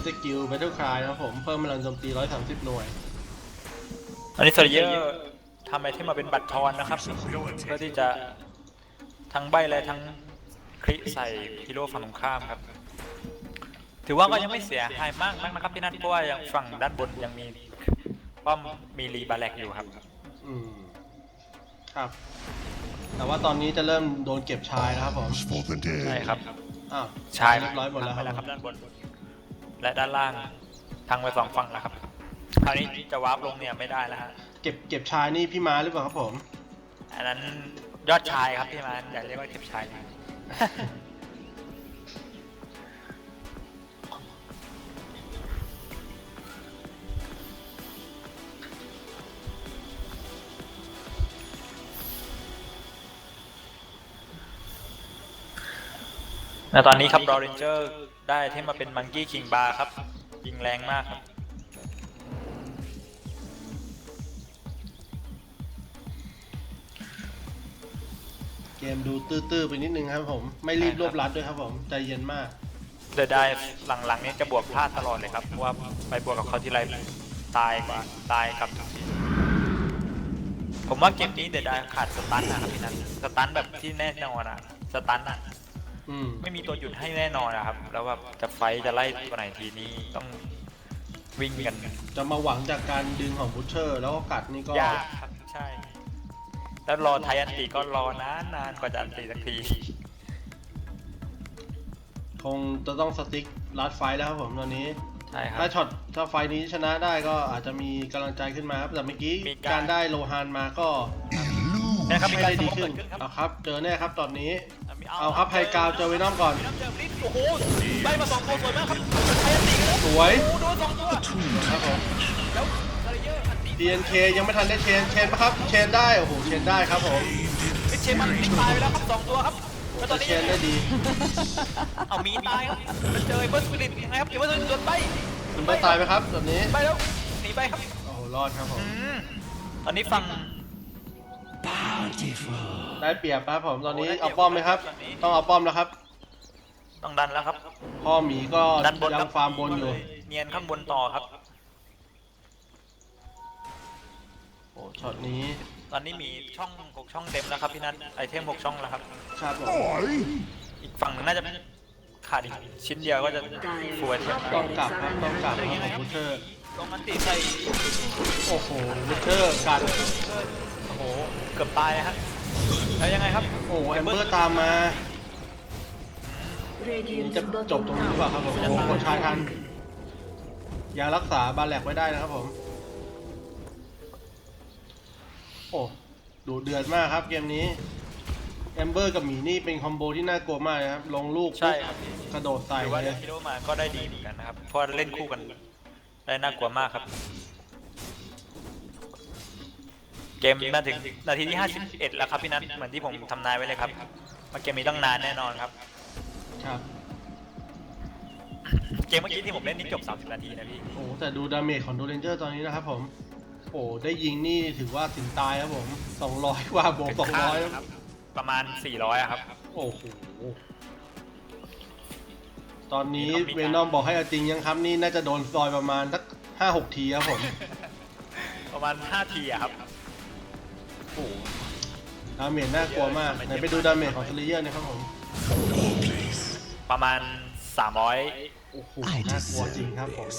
สกิล Battle Cry นะครับผมเพิ่มพลังโจมตี130 หน่วย อันนี้โซลิเยอร์ทำไอเทมมาเป็นบัตรทอนนะครับ เพื่อที่จะทั้งใบและทั้งคลิใส่ฮีโร่ฝั่งตรงข้ามครับ ถือว่าก็ยังไม่เสียหายมากนักนะครับพี่นัทเพราะว่ายังฝั่งด้านบนยังมีป้อมมีรีบาแลกอยู่ครับ อืมครับ แต่ว่าตอนนี้จะเริ่มโดนเก็บชายนะครับผม Arms for the ใช่ dead. ครับ อ้าว ชาย เรียบร้อยหมดแล้ว ไปแล้ว ค ค รั รับ บด้านบน และด้านล่างทางไป2 ฝั่งแล้วครับคราวนี้จะวาร์ปลงเนี่ยไม่ได้แล้วฮะ เก็บชายนี่พี่ม้าหรือเปล่าครับผม อันนั้นยอดชายครับพี่มาอย่าเรียกว่าเก็บชาย ในตอนนี้ครับดอรินเจอร์ได้ที่มาเป็นมังกี้คิงบาร์ครับ ยิงแรงมากครับ เกมดูตื้อๆไปนิดนึงครับผม ไม่รีบรวบรัดด้วยครับผม ใจเย็นมาก เดอะได้หลังๆนี้จะบวกพลาดตลอดเลยครับเพราะว่าไปบวกกับเขาที่ไรตายกว่าตายกับทุกทีผมว่าเกมนี้เดอะได้ขาดสตันนะครับพี่นัทสตันแบบที่แน่นอนอะสตันอะ อืม ไม่มีตัวหยุดให้แน่นอนนะครับ แล้วแบบจะไฟท์จะไล่ตัวไหนทีนี้ต้องวิ่งกัน จะมาหวังจากการดึงของบูชเชอร์แล้วก็กัดนี่ก็ ยากครับใช่ แล้วรอไทยอันติก็รอนานกว่าจะอันติสักที คงจะต้องสติ๊กลัดไฟท์แล้วครับผมตอนนี้ ใช่ครับ ถ้าไฟท์นี้ชนะได้ก็อาจจะมีกำลังใจขึ้นมาครับ แต่เมื่อกี้ มีการ การได้โลฮานมาก็ นะครับมี ไม่ การ ได้ ส ดี มอง ขึ้ เกิ น ดขึ้นครับ เอาครับ เจอแน่ครับตอนนี้ เอา เอาครับไฮกราวเจอเวนอมก่อน เจอลิสโอ้โหได้มา2 ตัวสวยมากครับไทยอันติกันแล้ว สวย โอ้โหโดน2 ตัว ครับผม แล้วซาริเยอร์อันติ DNK ยังไม่ทันได้เชนปะครับ เชนได้ โอ้โห เชนได้ครับผม ฟิชเชมันลิกตายไปแล้วครับ2 ตัวครับแล้วตอนนี้ เชนได้ดี เอามีตายครับมันเจอเบิร์สปิริตยังไงครับเบิร์สปิริตโดนไป คุณเบิร์ตตายไหมครับแบบนี้ ไปแล้วหนีไปครับ โอ้โห รอดครับผม ตอนนี้ฝั่ง ได้เปรียบครับผมตอนนี้เอาป้อมไหมครับ ต้องเอาป้อมแล้วครับ ต้องดันแล้วครับ พ่อหมีก็ ดันบน ยั ครั งฟาร์มบนอยู่ เนียนข้างบนต่อครับ โอ้ช็อตนี้ ตอนนี้มีช่อง6 ช่องเต็มแล้วครับพี่นัทไอเทม6 ช่องแล้วครับ ครับผม อีกฝั่งหนึงน่าจะขาดอีกชิ้นเดียวก็จะฟูไอเทม ต้องกลับครับต้องกลับครับของบูชเชอร์ ลงมันติใส่ โอ้โหบูชเชอร์กัด โอ้โหเกือบตายเลยครับแล้วยังไงครับ โอ้โหแอมเบอร์ตามมา นี่ Radiant's จะจบ bottom ตรงนี้หรือเปล่าครับผมโอ้โหกดชายทันยังรักษาบาแลกไว้ได้นะครับผม โอ้ดูเดือดมากครับเกมนี้แอมเบอร์กับหมีนี่เป็นคอมโบที่น่ากลัวมากนะครับ ลงลูก ใช่ครับ กระโดดใส่ ถือว่า เล เล่ ย นฮีโร่มาก็ได้ดีเหมือนกันนะครับ เพราะเล่นคู่กันได้น่ากลัวมากครับ เกมมาถึงนาทีที่ 51 แล้วครับพี่นัทเหมือนที่ผมทำนายไว้เลยครับว่าเกมนี้ต้องนานแน่นอนครับ ครับ เกมเมื่อกี้ที่ผมเล่นนี่จบ30 นาทีนะพี่ โอ้แต่ดูดาเมจของโดเรนเจอร์ตอนนี้นะครับผม โอ้ได้ยิงนี่ถือว่าถึงตายครับผม200กว่าบวก200 ครับ ประมาณ 400อะครับ โอ้โห ตอนนี้เวนอมบอกให้เอาจริงยังครับนี่น่าจะโดนซอยประมาณสัก5-6 ทีครับผม ประมาณ 5 ทีอะครับ โอ้ดาเมจน่ากลัวมากไหนไปดูดาเมจของซเลเยอร์นะครับผม ประมาณ 300 โอ้โหน่ากลัวจริงครับผม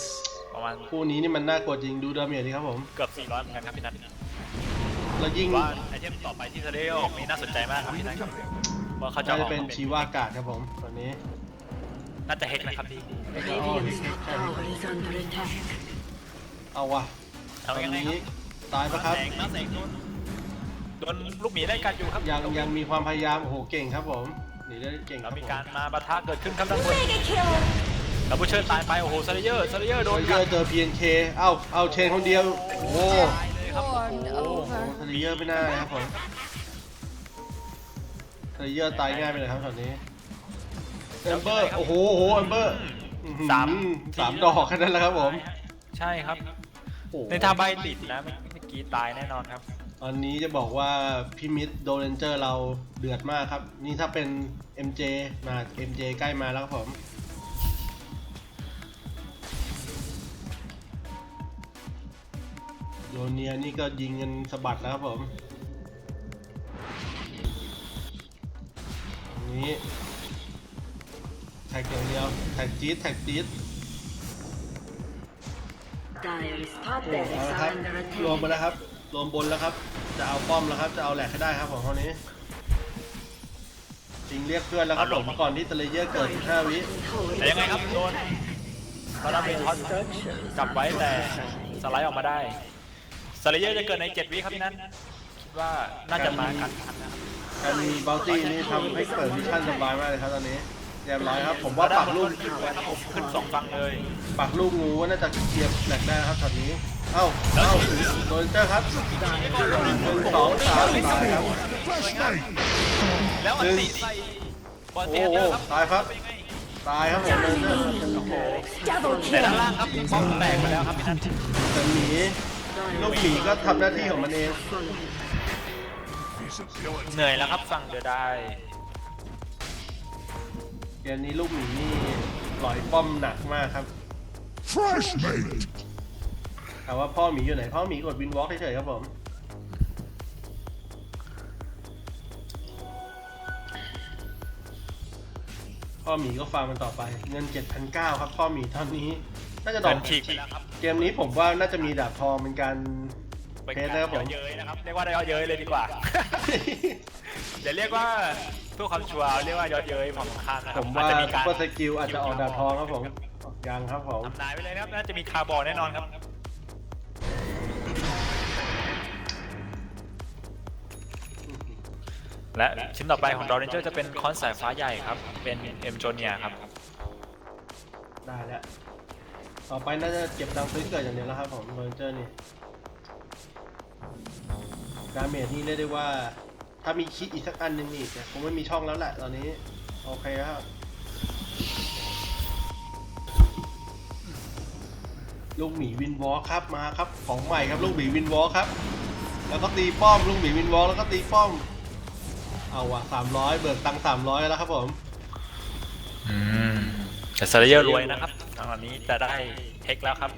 ประมาณ คู่นี้นี่มันน่ากลัวจริงดูดาเมจดีครับผม เกือบ 400 เหมือนกันครับพี่นัท แล้วยิ่ง ว่าไอเทมต่อไปที่เซเดโอออกนี่น่าสนใจมากครับพี่นัทครับว่าเขาจะ น่า อ จะ อก เป็น มา ชีวากาศครับผมตอนนี้ น่าจะเฮกนะครับพี่ Radiant's tower is under attack. เอาวะต เอา อน ยังไงค นี้ รับ ตายปะครับ น้าแสงโดนลูกหมีได้กันอยู่ครับ ยังมีความพยายามโอ้โหเก่งครับผมหนีได้เก่งค แล้ รั ว บผม มีการมาปะทะเกิดขึ้นครับด้านบนแล้วบูเชอร์ตายไปโอ้โหซาริเยอร์โด โด น นเย กั อะ ด เจอ PNK เอาเชนคนเดียวโอ้โห ตายเลยครับโอ้โห ทะเลเยอร์ไม่น่าครับผมทะเลเยอร์ตายง่ายไปเลยครับตอนนี้ เอมเบอร์โอ้โหเอมเบอร์ สาม ดอกแค่นั้นแหละครับผม ใช่ครับ โอ้โห ในท่าใบติดนะเมื่อกี้ตายแน่นอนครับ ตอนนี้จะบอกว่าพี่มิดโดเรนเจอร์เราเดือดมากครับ นี่ถ้าเป็น MJ มา MJ ใกล้มาแล้วครับผมโยเนียนี่ก็ยิงกันสะบัดแล้วครับผมนี้แท็กอย่างเดียวแท็กจี๊ด Dire's top โอ้เอา barracks ละครั are บ under รวม attack. ไปแล้วครับรวมบนแล้วครับ จะเอาป้อมแล้วครับ จะเอาแหลกให้ได้ครับของเขานี้จริงเรียกเพื่อนแล้วครับผมก่อนที่ตะเลเยอร์เกิด15 วิ แต่ยังไงครับโดนเราดาเมจท็อตจับไว้แต่สไลด์ออกมาได้สไลเยอร์จะเกิดใน7 วิครับพี่นั้นคิดว่าน่าจะมากันทันนะครับ การมีบัลตี้นี่ทำให้เปิดมิชชั่นสบายมากเลยครับตอนนี้เรียบร้อยครับผมว่าปักลูก ขึ้น2 ฝั่งเลย ปักลูกงูว่าน่าจะเคลียร์แหลกได้ครับช็อตนี้เอ้าโดนเจอครับ1 2 3ตายครับ แล้วอันติใส่บอล โอ้ เตีย โห เนอร์ครับ ตายครับตายครับผมโดนเจอ Double แต่ด้าน kill. ล่างครับป้อมแตกไปแล้วครับพี่นัน แต่หมีลูกหมีก็ทำหน้าที่ของมันเอง เหนื่อยแล้วครับฝั่งเดือดได้ เกมนี้ลูกหมีนี่ปล่อยป้อมหนักมากครับ Fresh mate. แต่ว่าพ่อหมีอยู่ไหนพ่อหมีกดวินวอล์กเฉยๆครับผมพ่อหมีก็ฟังมันต่อไปเงิน 7,900 ครับพ่อหมีตอนนี้น่าจะด เดิ อก นฉีกไปแล้วครับ เกมนี้ผมว่าน่าจะมีดาบทองเป็นการ เป็น เพ กา ช ร รนะครับผม เย้ยนะครับเรียกว่าเย้ยเลยดีกว่า อย่าเรียกว่าเพื่อความชัวร์เรียกว่าเย้ยของข้างนะค ผ รับ ม อาจ ว่า จะมี ซุ กา ป ร เปอร์สกิลอาจจะออกดาบทองครับผมยังครับผม ทำนายไปเลยนะครับน่าจะมีคาร์บอนแน่นอนครับและชิ้นต่อไปของดอร์เรนเจอร์จะเป็นคอนสายฟ้าใหญ่ครับเป็นเอ็มโจเนียครับ ได้แล้วต่อไปน่าจะเก็บดังซื้อเกิดอย่างเดียวแล้วครับผมโรนเจอร์นี่ดาเมจนี่เรียกได้ว่า ถ้ามีคิดอีกสักอันหนึ่งนี่แต่คงไม่มีช่องแล้วแหละตอนนี้โอเคครับลูกหมีวินวอล์คครับมาครับของใหม่ครับลูกหมีวินวอล์คครับแล้วก็ตีป้อมลูกหมีวินวอล์คแล้วก็ตีป้อมเอาว่ะ300เบิกตังค์300แล้วครับผม แต่สเลเยอร์รวยนะครับตอนนี้จะได้เทคแล้วครับ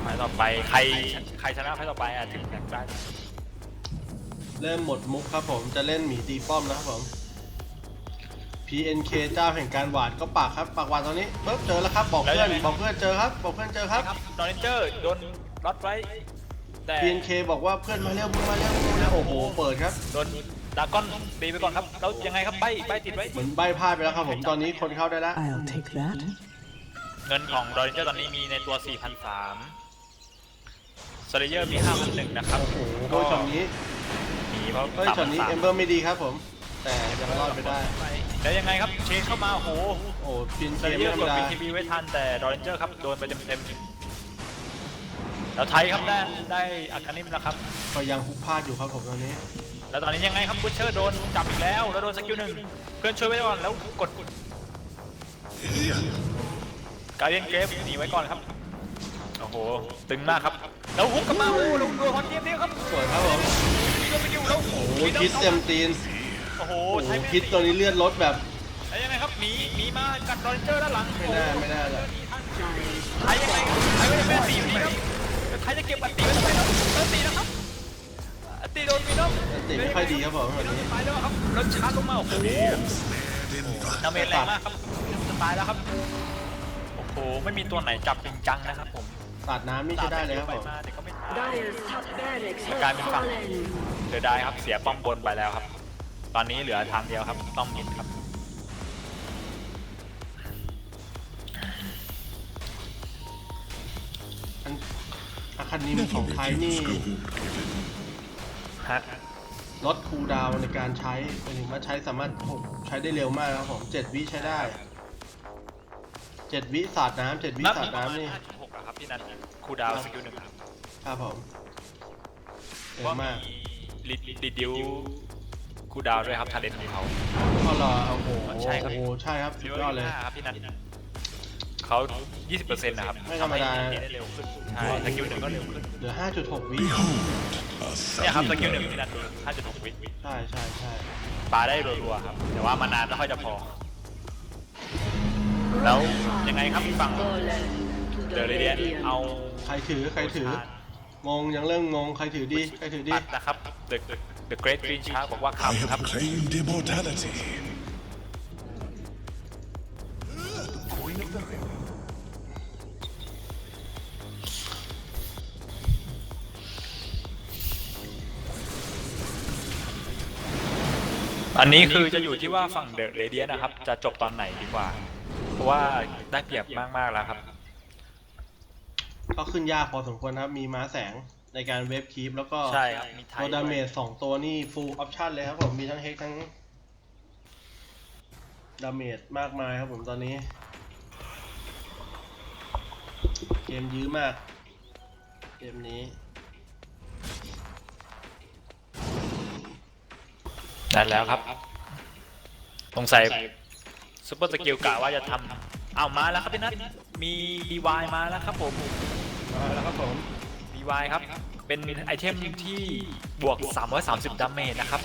ไฟต่อไปใครชนะไฟต่อไปถึงได้ เริ่มหมดมุกครับผมจะเล่นหมีตีป้อมแล้วครับผม PNK เจ้าแห่งการหวาดก็ปากครับปากหวาดตอนนี้ปึ๊บเจอแล้วครับบอกเพื่อนเจอครับบอกเพื่อนเจอครับ ดอร์เรนเจอร์โดนล็อตไว้แต่ PNK บอกว่าเพื่อนมาเร็วโอ้โหเปิดครับ โดนดากอนตีไปก่อนครับแล้วยังไงครับใบติดไว้ เหมือนใบพลาดไปแล้วครับผมตอนนี้คนเข้าได้แล้ว I'll take that. เงินของดอร์เรนเจอร์ตอนนี้มีในตัว 4,300สเลเยอร์มี 5,100 นะครับ โอ้โหโดยช็อตนี้ หนีเพราะ เฮ้ยช็อตนี้เอมเบอร์ไม่ดีครับผมแต่ยังรอดไปได้ แล้วยังไงครับเชนเข้ามาโอ้โห โอ้ PNK สเลเย ไม่ อร์ ธร ก รม ด ดา BKB ไว้ทันแต่ดอร์เรนเจอร์ครับโดนไปเต็มแล้วไทยครับได้อัคานิมแล้วครับ ก็ยังฮุกพลาดอยู่ครับผมตอนนี้ แล้วตอนนี้ยังไงครับบูชเชอร์โดนจับอีกแล้วโดนสกิล 1เพื่อนช่วยไว้ก่อนแล้วกดการเล่นเกมหนีไว้ก่อนครับโอ้โหตึงมากครับแล้วฮุกกลับมาโอ้โหลงตัวฮอนเกมนี้ครับ สวยครับผม โดนสกิลแล้ว โอ้โหคิดเต็มตีน โอ้โห โอ้โห ใช้ไม่ คิดตัวนี้เลือดลดแบบ แล้วยังไงครับหนีมากัดดอร์เรนเจอร์ด้านหลัง ไม่น่าเลย ไทยยังไงครับไทยไม่ได้เป็นตีอยู่นี่ครับไทยจะเก็บอัตตีไว้ทำไมครับตีนะครับอัตตีโดนมีน้อง ติไม่ค่อยดีครับผมวันนี้ ตายแล้วครับแล้วชาร์จลงมาโอ้โหดาเมจแรงมากครับจะตายแล้วครับโอ้โหไม่มีตัวไหนจับจริงจังนะครับผม สาดน้ำนี่ใช้ได้เลยครับผม แต่ก็ไม่ตาย Dire's top barracks haveการเป็นฝั่ง fallen. เสียดายครับเสียป้อมบนไปแล้วครับ ตอนนี้เหลือทางเดียวครับต้องมิดครับ อาคานิมของไทยนี่ ฮะ ลดคูลดาวน์ในการใช้หมายถึงว่าสามารถใช้ได้เร็วมากครับผม7 วิใช้ได้7 วิสาดน้ำ7 วิสาดน้ำนี่ 5-6อะครับพี่นันคูลดาวน์สกิล 1ครับ ครับผมเร็ว ว่าม าก มีรีดิว คูลดาวน์ด้วยครับทาเลนของเขา อ๋อเหรอโอ้โห ใช่ครับ โอ้โหใช่ครับสุดยอดเลย ครับพี่นัทเขา 20%นะครับ ไม่ธรรมดา ทำให้ได้เร็วขึ้นใช่สกิลหนึ่งก็เร็วขึ้น เหลือ 5.6 วิ Behold, a เนี่ยครับส thousand กิลหนึ่งพี่นัทดู5.6 วิ ใช่ใช่ใช่ ปาได้รัวๆครับแต่ว่ามานานไม่ค่อยจะพอ แล้วยังไงครับฝั่ง Golem to เด the อะเรเดีย radiant. เอา ใครถือใครถือ งงยังเริ่มงงใครถือดีใครถือดี ปัดนะครับ The Great Green Shark บอกว่า I คำครับ have claimed immortality. อันนี้คือจะอยู่ที่ว่าฝั่งเดอะเรเดียนะครับ จะจบตอนไหนดีกว่า เพราะว่าได้เปรียบมากๆแล้วครับ ก็ขึ้นยากพอสมควรครับ มีม้าแสงในการเวฟคีปแล้วก็ ใช่ครับมีไทย ตัวดาเมจ ด้วย 2 ตัวนี่ full option เลยครับผม มีทั้งเฮกทั้งดาเมจมากมายครับผมตอนนี้ เกมยื้อมาก เกมนี้ ได้แล้วครับสงสัยซุปเปอร์สกิลกะว่าจะทำเอามาแล้วครับพี่นัทมี DY มาแล้วครับผม มาแล้วครับผม DY ครับ เป็นไอเทมที่บวก 330 ดาเมจนะครับ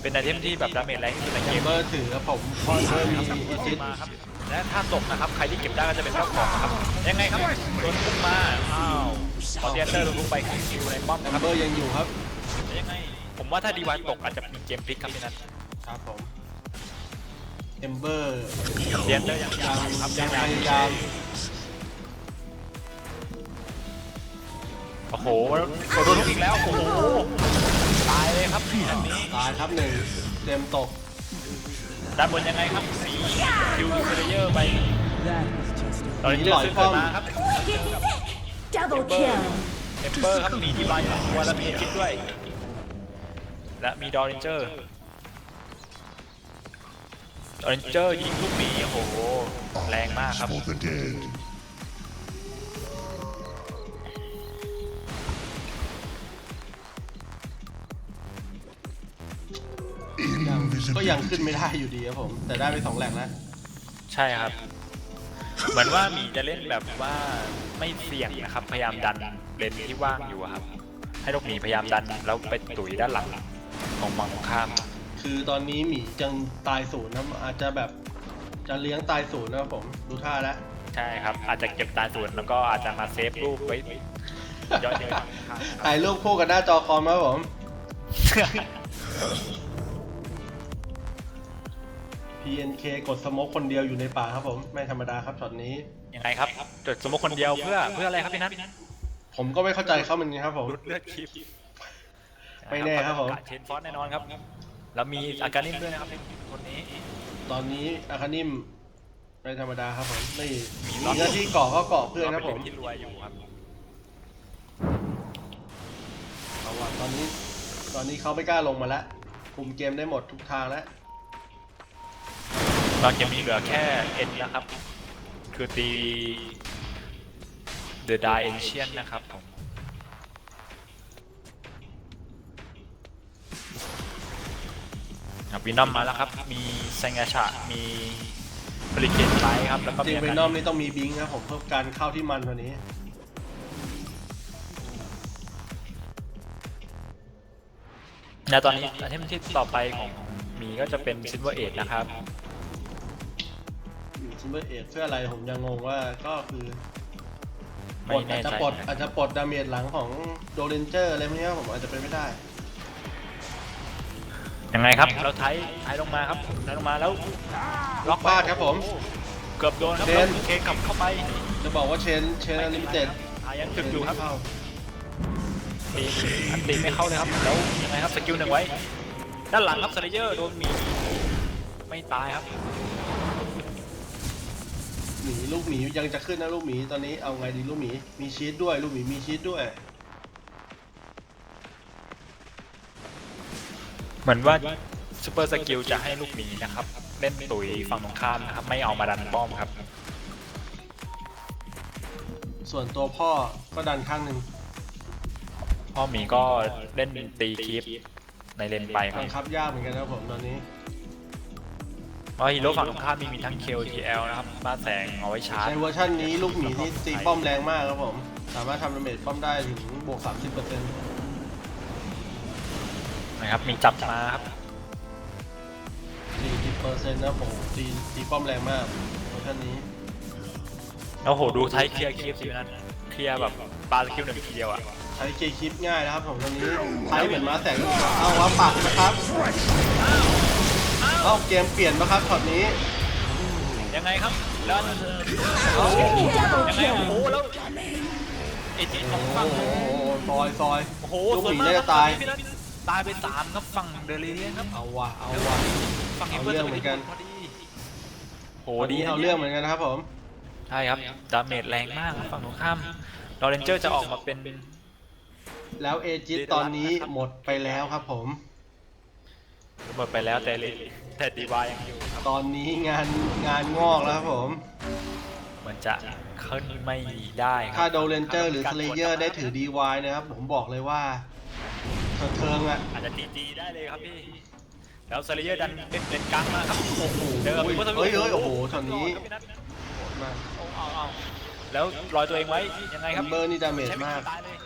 เป็นไอเทมที่แบบดาเมจแรงที่สุดในเก เก ม มเบอร์ถือครับผมพอเบอร์มีอีซิส มาครับ และถ้าตกนะครับ ใครที่เก็บได้ก็จะเป็นเจ้าของนะครับ ยังไงครับโดนพุ่งมา อ้าวพอเดียเตอร์โดนพุ่งไปคิวในป้อม แอ นะค ม รับ เบอร์ยังอยู่ครับ ยังไง ผมว่าถ้า DY ตกอาจจะมีเกมพลิกครับพี่นัท ครับผมเอมเบอร์ เดียเตอร์ยัง ยังพยายาม โอ้โหโดนทุกอีกแล้ว โอ้โห ตายเลยครับอันนี้ ตายครับหนึ่งเต็มตก ด้านบนยังไงครับมีคิวเพลเยอร์ไปตอนนี้เลือดซื้อเกิดมาครับ Double kill. เอมเบอร์ครับมีที่บายตัวและมีคิดด้วย และมีดอรินเจอร์ยิงลูกหมีโอ้โห แรงมากครับ For the dead. ก็ยังขึ้นไม่ได้อยู่ดีครับผม แต่ได้ไป2แหลกแล้ว ใช่ครับ เหมือนว่าหมีจะเล่นแบบว่าไม่เสี่ยงนะครับ พยายามดันเลนที่ว่างอยู่อะครับ ให้ลูกหมีพยายามดันแล้วไปตุ๋ยด้านหลังของฝั่งตรงข้าม คือตอนนี้หมีจังตายศูนย์นะอาจจะแบบจะเลี้ยงตายศูนย์นะครับผมดูท่าแล้ว ใช่ครับ อาจจะเก็บตาส่วนแล้วก็อาจจะมาเซฟรูปไว้ย่อยๆข้างๆ ถ่ายรูปคู่กับหน้าจอคอมครับผม PNK กดสโมกคนเดียวอยู่ในป่าครับผมไม่ธรรมดาครับช็อตนี้ ยังไงครับจดสมมติคนเดียวเพื่ออะไรครับพี่นัท ผมก็ไม่เข้าใจเขาเหมือนกันครับผม รุดเลือดคลิป ไม่แน่ครับผม เชนฟอสแน่นอนครับ แล้วมีอาการนิ่มด้วยนะครับคนนี้ ตอนนี้อาคานิมไม่ธรรมดาครับผมนี่ มี มีหน้าที่เกาะก็เกาะเพื่อนครับผม เป็นที่รวยอยู่ครับ เอาว่ะตอนนี้เขาไม่กล้าลงมาแล้วคุมเกมได้หมดทุกทางแล้ว ตอนเกมนี้เหลือแค่เอ็นนะครับ คือตี The Die Ancient นะครับผมวินอมมาแล้วครับ มีแซงอาชะมีบริเกตไลท์ครับ แล้วก็ จริ มี งเวนอมนี่ต้องมีบิงค์ครับผมเพื่อการเข้าที่มันวันนี้ และตอนนี้ไอเทมที่ต่อไปของมีก็จะเป็นซิลเวอร์เอทนะครับ ซิมเบอร์เอทเพื่ออะไรผมยังงงว่าก็คือ ไม่แน่ใจ อาจจะปลดดาเมจหลังของโดเรนเจอร์อะไรพวกนี้ผมอาจจะเป็นไม่ได้ ยังไงครับ เราไทยลงมาครับไทยลงมาแล้วล็อก พลาดครับผม เกือบโดนครับ เชน เคกลับเข้าไป จะบอกว่าเชนอลิมิเต็ด ยังถึกอยู่ครับตีอันตีไม่เข้าเลยครับแล้วยังไงครับสกิลหนึ่งไว้ ด้านหลังครับสเลเยอร์โดนมีไม่ตายครับ หมีลูกหมียังจะขึ้นนะลูกหมีตอนนี้เอาไงดีลูกหมีมีชีสด้วยลูกหมีมีชีสด้วย เหมือนว่าซูเปอร์สกิลจะให้ลูกหมีนะครับเล่นตุ๋ยฝั่งตรงข้ามนะครับไม่เอามาดันป้อมครับ ส่วนตัวพ่อก็ดันข้างหนึ่ง พ่อหมีก็เล่นตีคีป ในเลนไปครั บั บ งคับยากเหมือนกันนะครับผมตอนนี้ เพราะฮีโร่ฝั่งตรงข้ามมีทั้ง KOTL นะครับบ้าแสงเอาไว้ชาร์จ ในเวอร์ชันนี้ลูกหมีนี่ตีป้อมแรงมากครับผม สามารถทำดาเมจป้อมได้ถึงบวก 30% นะครับมีจับมาครับ 40%นะผมตีป้อมแรงมากเวอร์ชันนี้ แล้วโหดูไทยเคลียร์คลิปสินั้นเคลียร์แบบปาสกิลหนึ่งทีเดียวอ่ะ ใช้เกย์คลิปง่ายนะครับผมตอนนี้ใช้เหมือนม้าแสงเอาวับปักนะครับเอาเกมเปลี่ยนมาครับช็อตนี้ ยังไงครับแล้วยังไงโอ้โหแล้วไอ้ที่ของ โอ้ ฝั่ง โหซอย โอ้โห ลูก สวย หมี มาก น่า ครั จะ บ ตาย พี่นัทตายไป3ครับฝั่งเดลิเลียนครับ เอาว่ะ ฝั่ง เอาเรื่องเหมือนกัน พอดีโห วัน ดี นี้เอาเรื่องเหมือนกันนะครับผม ใช่ครับดาเมจแรงมากครับฝั่งตรงข้ามดอเรนเจอร์จะออกมาเป็น แล้วเอจิตตอนนี้หมดไปแล้วครับผม หมดไปแล้วแต่ดีวายังอยู่ครับ ตอนนี้งานงอกแล้วครับผม เหมือนจะขึ้นไม่ได้ครั ถ้าโดเรนเจอร์หรือสเลเยอร์ได้ถือดีวายนะครับผมบอกเลยว่าเทิงอ่ะ อาจจะดีได้เลยครับพี่แล้วซาริเยอร์ดันเป็นกลางมาครับ โอ้โห เจอ เฮ้ย พุทธวิ เฮ้ย ทย์ โอ้โหช็อตนี้ ครับพี่นัท โหดมาก เอาแล้วลอยตัวเองไว้ยังไงครับ เบอร์นี่ดาเมจมาก ตายเลย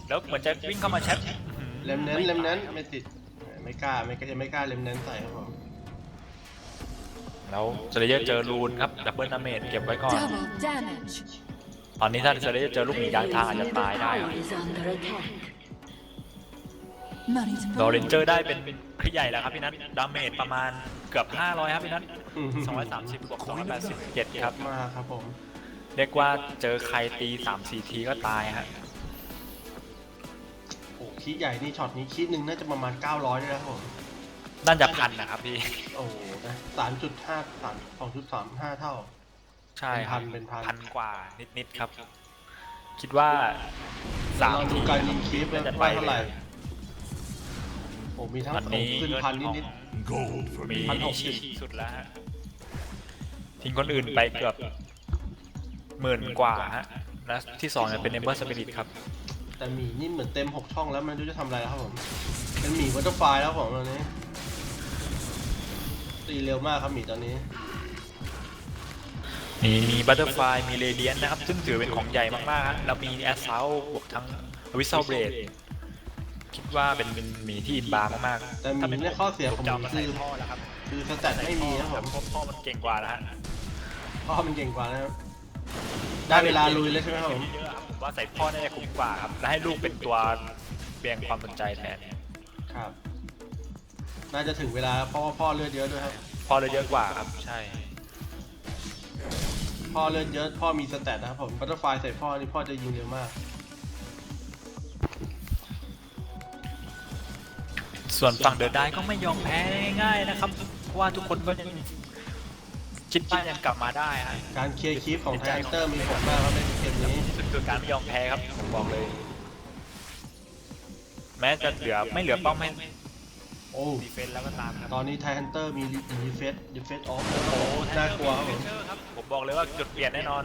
แล้วเหมือนจะวิ่งเข้ามาแชท เลมเน้นไม่ติดไม่กล้าเลมเน้นใส่ครับผม แล้วซาริเยอร์เจอรูนครับดับเบิลดาเมจเก็บไว้ก่อน Double damage. ตอนนี้ถ้าซาริเยอร์เจอลูกหมียางทางอาจจะ Middle ตายได้ครับ tower is under attack. Money's ดอเรนเจอร์ได้เป็นพี่ใหญ่แล้วครับพี่นัทดาเมจประมาณเกือบ500ครับพี่นัท230บวก287ครับ มากครับผม เรียกว่าเจอใครตี 3-4 ทีก็ตายฮะ โอ้คีใหญ่นี่ช็อตนี้คีหนึ่งน่าจะประมาณ900ด้วยนะครับผม น่าจะพันนะครับพี่ โอ้โหนะ2.5 เท่า ใช่ครับ เป็นพัน พันกว่านิดๆครับ คิดว่า3 เราดู ที การยิงคีฟ น่าจะ ว่า ไป เท่า เล ไหร่ ย โอ้มีทั้ง วันนี้ ขึ้น เงิน พัน ของ นิด Gold for มี me. ฉีกสุดแล้วฮะทิ้งคนอื่นไปเกือบ10,000 กว่าฮะและที่2เนี่ยเป็นเอมเบอร์สปิริตครับ ๆแต่หมีนี่เหมือนเต็ม6ช่องแล้วมันไม่รู้จะทำอะไรแล้วครับผมเป็นหมีวัตเตอร์ไฟแล้วผมตอนนี้ตีเร็วมากครับหมีตอนนี้ มีบัตเตอร์ไฟมีเรเดียนนะครับ ซึ่งถือเป็นของใหญ่มากๆฮะแล้วมีแอสเซลบวกทั้งวิสเซลเบรดคิดว่าเป็นหมีที่อินบาร์มากๆ แต่หมีเนี่ยข้อเสียของห จะ มี มา คื ใส่ อ ท่อแล้วครับ คือสแตทไม่มีนะครับผม พ่อมันเก่งกว่านะฮะ พ่อมันเก่งกว่านะครับได้เวลาลุยแล้วใช่ไหมครับผม เยอะครับผมว่าใส่พ่อน่าจะคุ้มกว่าครับและให้ลูกเป็นตัวเบี่ยงความสนใจแทน ครับ น่าจะถึงเวลาเพราะว่าพ่อเลือดเยอะด้วยครับ พ่อเลยเยอะกว่าครับใช่ พ่อเลือดเยอะพ่อมีสแตทนะครับผมบัตเตอร์ไฟใส่พ่อนี่พ่อจะยิงเร็วมาก ส่วนฝั่งเดอะได้ก็ไม่ยอมแพ้ง่ายๆนะครับเพราะว่าทุกคนก็ยังคิดว่ายังกลับมาได้ฮะ การเคลียร์คีฟของไทเตอร์มีผลมากครับในเกมนี้ ที่สุดคือการไม่ยอมแพ้ครับผมบอกเลย แม้จะไม่เหลือป้อมให้ โอ้ ดีเฟนส์แล้วก็ตามครับ ตอนนี้ไทเตอร์มีดีเฟสออฟน่ากลัวครับผม ผมบอกเลยว่าจุดเปลี่ยนแน่นอน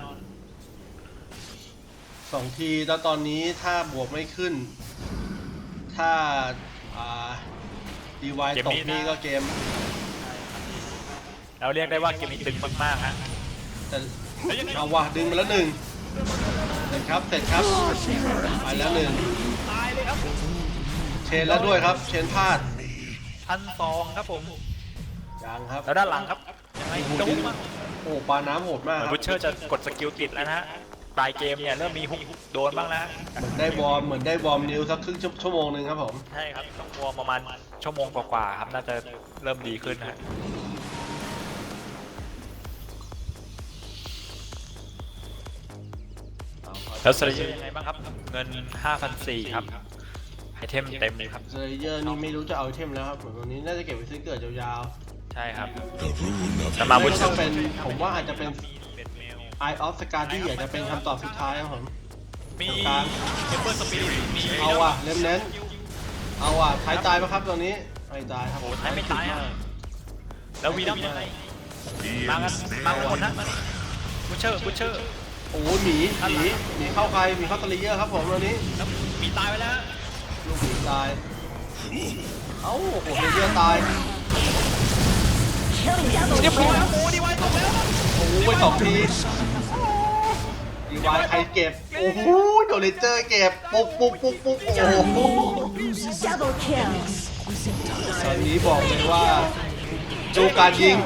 2 ทีแล้วตอนนี้ถ้าบวกไม่ขึ้น ถ้าดีวาย เกม ต นี้ ก นะ นี่ก็เกม เราเรียกได้ว่าเกมนี้ตึงมากๆฮะ แต่เอาว่ะดึงมาแล้ว1เสร็จครับไปแล้ว1 ตายเลยครับ เชนแล้วด้วยครับเชนพลาด 1,200ครับผม ยังครับ แล้วด้านหลังครับยังไงโดนมาก โอ้ปลาน้ำโหดมาก เหมือน ครับ บูชเชอร์จะกดสกิลติดแล้วนะฮะปลายเกมเนี่ยเริ่มมีฮุกโดนบ้างแล้ว เหมือนได้วอร์มนิ้วสักครึ่งชั่วโมงหนึ่งครับผม ใช่ครับต้องวอร์มประมาณชั่วโมงกว่าๆครับน่าจะเริ่มดีขึ้นนะฮะแล้วสเลเยอร์ยังไงบ้างครับเงิน 5,400 ครับไอเทมเต็มเลยครับ เซเยอร์นี่ไม่รู้จะเอาไอเทมแล้วครับเหมือนวันนี้น่าจะเก็บไว้ซื้อเกิดยาว ใช่ครับ The rune of แต่มา ๆ บู ไม่ ชเช ต้ อ อง ร์ เป็นผมว่าอาจจะเป็น เป็นเมล Eye of Scardy อาจจะเป็นคำตอบสุดท้ายครับผม มีเทมเปอร์สปิริตมี เอาว่ะเน้นเอาว่ะท้ายตายไหมครับตอนนี้ไม่ตายครับ โอ้ท้ายไม่ตายอ่ะแล้ววีนัมยังไงมากันคนนะบูชเชอร์ โอ้โหหมีเข้าใครหมีเข้าสเลเยอร์ครับผมตอนนี้ แล้วมีตายไปแล้ว ลูกหมีตาย เอ้าโอ้โหเซเยอร์ตาย Killing double เรียบร้อยครับ kill. โอ้ดีไว้ตกแล้ว โอ้โหไป2 ทีดีวายใครเก็บโอ้โหโดเรนเจอร์เก็บปุ๊บปุ๊บปุ๊บปุ๊บโอ้โห Double kill. ตอนนี้บอกเลยว่าดูการยิง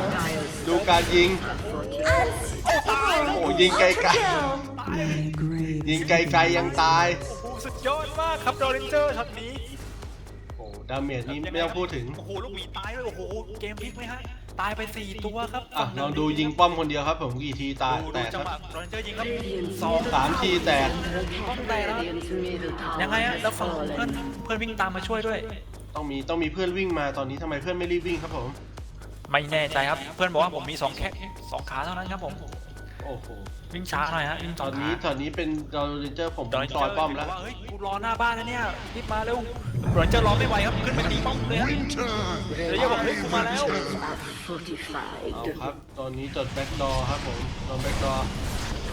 ดูการยิงโอ้โหยิงไกล Kill. ๆยิงไกลๆยังตาย โอ้โหสุดยอดมากครับโดเรนเจอร์ช็อตนี้ โอ้โหดาเมจนี้ไม่ต้องพูดถึง โอ้โหลูกหมีตายด้วยโอ้โหเกมพลิกไหมฮะตายไป4ตัวครับ อ่ะลองดูยิงป้อมคนเดียวครับผมกี่ทีตาย ดู แตก จั ค งห รั วะ บ โดเรนเจอร์ยิงครับ Radiant's 2 3 ทีแตก ป้อมแตกแล้ว Radiant's middle tower ยังไงฮะแล้วฝั่ง has เพื่อน fallen. เพื่อนวิ่งตามมาช่วยด้วย ต้องมีเพื่อนวิ่งมาตอนนี้ทำไมเพื่อนไม่รีบวิ่งครับผม ไม่แน่ใจครับเพื่อนบอกว่าผมมีสองขาเท่านั้นครับผม โอ้โห วิ่งช้าหน่อยฮะวิ่ง ต ส อ อน ง นี้ ขา ตอนนี้เป็นดอลเลนเจอร์ผม โดเรนเจ ซ อ อย ร์ ป้อมแล้ว ว่าเฮ้ยกูรอหน้าบ้านแล้วเนี่ยรีบมาเร็วโดเรนเจอร์รอไม่ไหวครับขึ้นไปตีป้อมเลยฮะ Winter เดี๋ยวจะบอกเฮ้ยกูมาแล้ว Are เอา fortified. ครับ ตอนนี้จดแบ็กดอร์ครับผมโดนแบ็กดอร์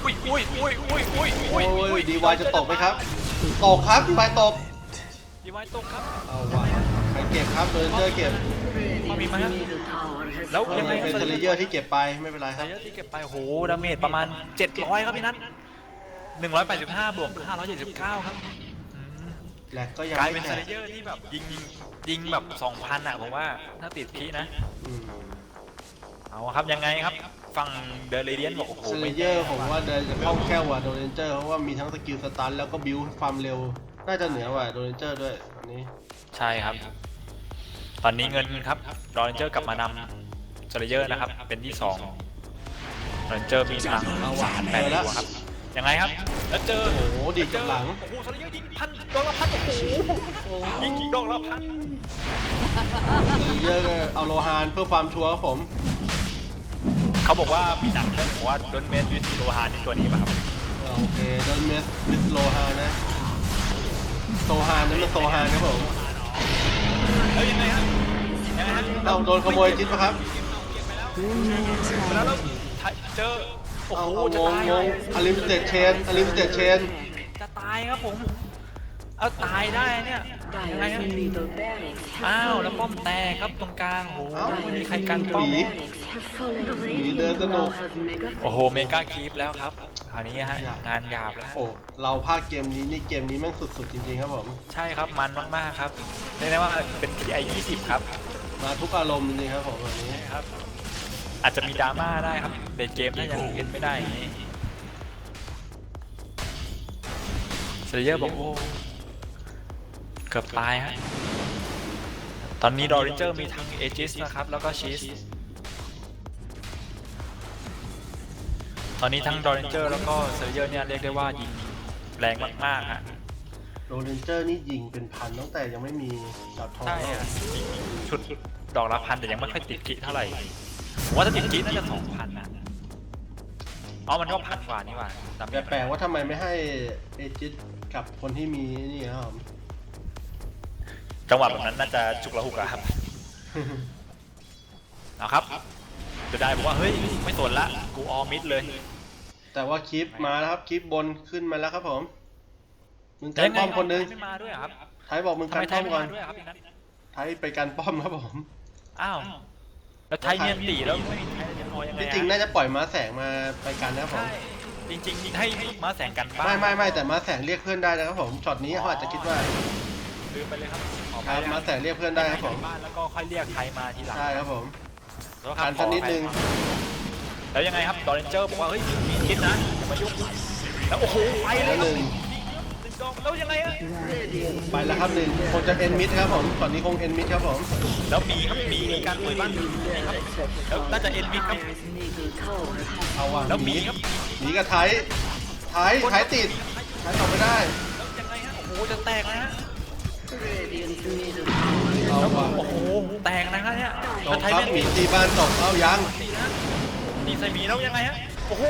อุ้ยอุ้ยอุ้ยอุ้ยอุ้ย โอ้ยดีวายจะตกไหมครับ ตกครับดีวายตก ดีไว้ตกครับ เอาว่ะใครเก็บครับโดนเจอร์เก็บ Radiant's middle tower has แล้ว เอ ยังไง อ ครับ เป็นเทเลเยอร์ที่เก็บไปไม่เป็นไรค ไซ รับ เยอร์ที่เก็บไปโหดาเมจประมาณ700ครับพี่นัท185บวก579ครับอืม แหลกก็ยัง กลาย ไม่ เป็น แต ไซ ก เยอร์ที่แบบยิงแบบ 2,000อ่ะผมว่าถ้าติดคีนะ อืม เอาครับยังไงครับฝั่งเดอะเรเดียนบอกโอ้โห เทเลเยอร์ผมว่าเดินจะคล่องแคล่วกว่าโดนเจอร์เพราะว่ามีทั้งสกิลสตันแล้วก็บิวความเร็ว น่าจะเหนือกว่าโดนเจอร์ด้วยตอนนี้ ใช่ครับ ตอนนี้เงินครับดอเรนเจอร์กลับมานำเซเลเยอร์นะครับเป็นที่2ดอเรนเจอร์มีทาง8ตัวครับยังไงครับแล้วเจอ โอ้โหดีดกับหลัง โอ้โหเซเลเยอร์ยิงพันดอกละพันโอ้โหยิงกี่ดอกละพัน เทเลเยอร์ก็เอาโลฮานเพื่อความชัวร์ครับผม เขาบอกว่ามีหนังเรื่องบอกว่าโดนเมสยูซิโรฮานในตัวนี้ป่ะครับ โอเคโดนเมสมิสโลฮานนะโซฮานนั่นมันโซฮานครับผม เฮ้ยยังไงฮะยังไงฮะ เราโดนขโมยจิ๊บปะครับ แล้วเจอโอ้ เอา โห เอา จะ งง ตาย งงอลิมิเต็ดเชนอลิมิเต็ดเชน จะตายครับผมเอาตายได้เนี่ยยังไง Dyer's ฮะ middle barracks have อ้าว แล้ว fallen. ป้อมแตกครับตรงกลางโอ้โหไม่มีใครกันป้อม Barracks have fallen. The there's Radiant no- now have mega โอ้โห เมกาคีปแล้วครับคราวนี้ฮะงานหยาบแล้ว โอ้เราภาคเกมนี้นี่เกมนี้แม่งสุดๆจริงๆครับผม ใช่ครับมันมากๆครับเรียกได้ว่าเป็น TI 20ครับ มาทุกอารมณ์จริงๆครับผมแบบนี้ ครับ อาจจะมีดราม่าได้ครับในเกมถ้ายังเล่นไม่ได้อย่างนี้เซเยอร์บอกโอ้เกือบตายฮะตอนนี้ดอริเจอร์มีทั้งเอจิสนะครับแล้วก็ชีสตอนนี้ทั้งดอริเจอร์แล้วก็เซเยอร์เนี่ยเรียกได้ว่ายิงแรงมากๆฮะ โรเลนเจอร์นี่ยิงเป็นพันตั้งแต่ยังไม่มีดาบทอง ใช่ฮะชุดดอกละพันแต่ยังไม่ค่อยติดกิเท่าไหร่ผมว่าถ้าติดกิน่าจะ2,000นะอ๋อมันก็1,000 กว่านี่หว่าจำ แต่ ไม่ แปลกว่าทำไมไม่ให้เอจิตกับคนที่มีนี่ครับผม จังหวะแบบนั้นน่าจะฉุกละหุกอะครับเอาครับจะได้บอกว่าเฮ้ยไม่สนละกูออมิดเลย แต่ว่าคลิปมาแล้วครับคลิปบนขึ้นมาแล้วครับผมมึงกันป้อมคนหนึง ไม่มาด้วยอะครับ ไทยบอกมึง ทำ กั ไม น ไท ป้ ย อม ไม่ ก่อ มาน ด้วยอะครับพี่นัท ไทยไปกันป้อมครับผม อ้าวแล้วไทยเมียนตีแล้วไม่มีไทยจะเอายังไง ที่ อะ จริงน่าจะปล่อยม้าแสงมาไปกันนะครับผม ใช่จริงๆให้มาแสงกันบ้าง ไม่แต่ม้าแสงเรียกเพื่อนได้นะครับผมช็อตนี้เขาอาจจะคิดว่า ลืมไปเลยครับขอ ค ไป รับ เลย ม้าแสงเรียกเพื่อนได้ครับผม บ้านแล้วก็ค่อยเรียกไทยมาทีหลัง ใช่ครับผม แล้วค การ รับ สักนิดนึง แล้วยังไงครับดอเรนเจอร์บอกว่าเฮ้ยมีคิดนะอย่ามายุ่งแล้วโอ้โหไปเล แล้ ยว ครับ หนึ่ง 1 ดอกแล้วยังไงอะ ไปแล้วครับหนึ่งคงจะเอ็นมิดครับผมช็อตนี้คงเอ็นมิดครับผม แล้วมีครับมีการป่วยบ้านครับแล้วน่าจะเอ็นมิดครับ Dyer's middle tower has เอาว่ะ แล้ว ห มี นี ครับ หนีกับไทยติดไทยตอบไม่ได้ แล้วยังไงฮะโอ้โหจะแตกนะฮะ Radiant's middle tower เอาว่ะ โอ้โหแตกนะฮะเนี่ย ต แล้ว ก ไทย ครับ แม่ง หมีตีบ้านตกเอายัง ตีนะตีใส่หมีแล้วยังไงฮะโอ้โห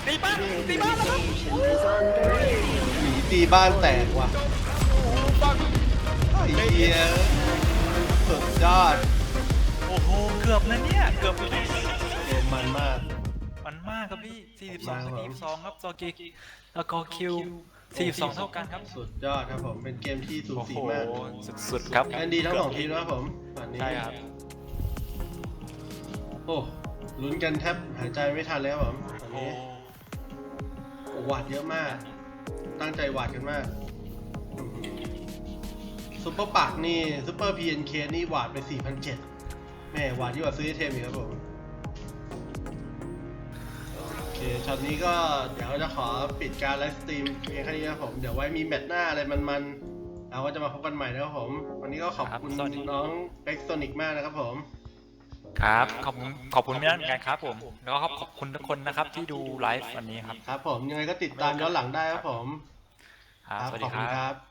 ตีบ้านแล้วครับ Station is under Radiant. หมีตีบ้านแตกว่ะ โอ้โหฟัง ไอ้เหี้ยสุดยอด โอ้โหเกือบนะเนี่ยเกือบเลย เกมมันมาก มันมากครับพี่42ครับซอกิแล้วก็คิว42เท่ากันครับ สุดยอดครับผมเป็นเกมที่สู โอ้ สี โห มาก สุดๆครับ เล่นดีทั้งสองทีมนะครับผม ดนี้ ใช่ครับ โอ้ลุ้นกันแทบหายใจไม่ทันแล้วผมตอนนี้โอ้หวาดเยอะมาก ตั้งใจหวาดกันมากซุปเปอร์ปักนี่ซุปเปอร์ PNK นี่หวาดไป 4,700 แม่หวาดยิ่งกว่าซื้อไอเทมอีกครับผมโอเคช็อตนี้ก็เดี๋ยวจะขอปิดการไลฟ์สตรีมเพียงแค่นี้ครับผมเดี๋ยวไว้มีแมตช์หน้าอะไรมันๆเราก็จะมาพบกันใหม่นะครับผมวันนี้ก็ขอบคุณ ครับสวัสดี น้องเป็กโซนิกมากนะครับผม ครับขอบคุณพี่นัทเหมือนกันครับผมแล้วก็ขอบคุณทุกคนนะครับที่ดูไลฟ์วันนี้ครับ ครับผมยังไงก็ติดตามย้อนหลังได้ครับผม ครับสวัส ข ดี อบ ค คุณ รับ ครับ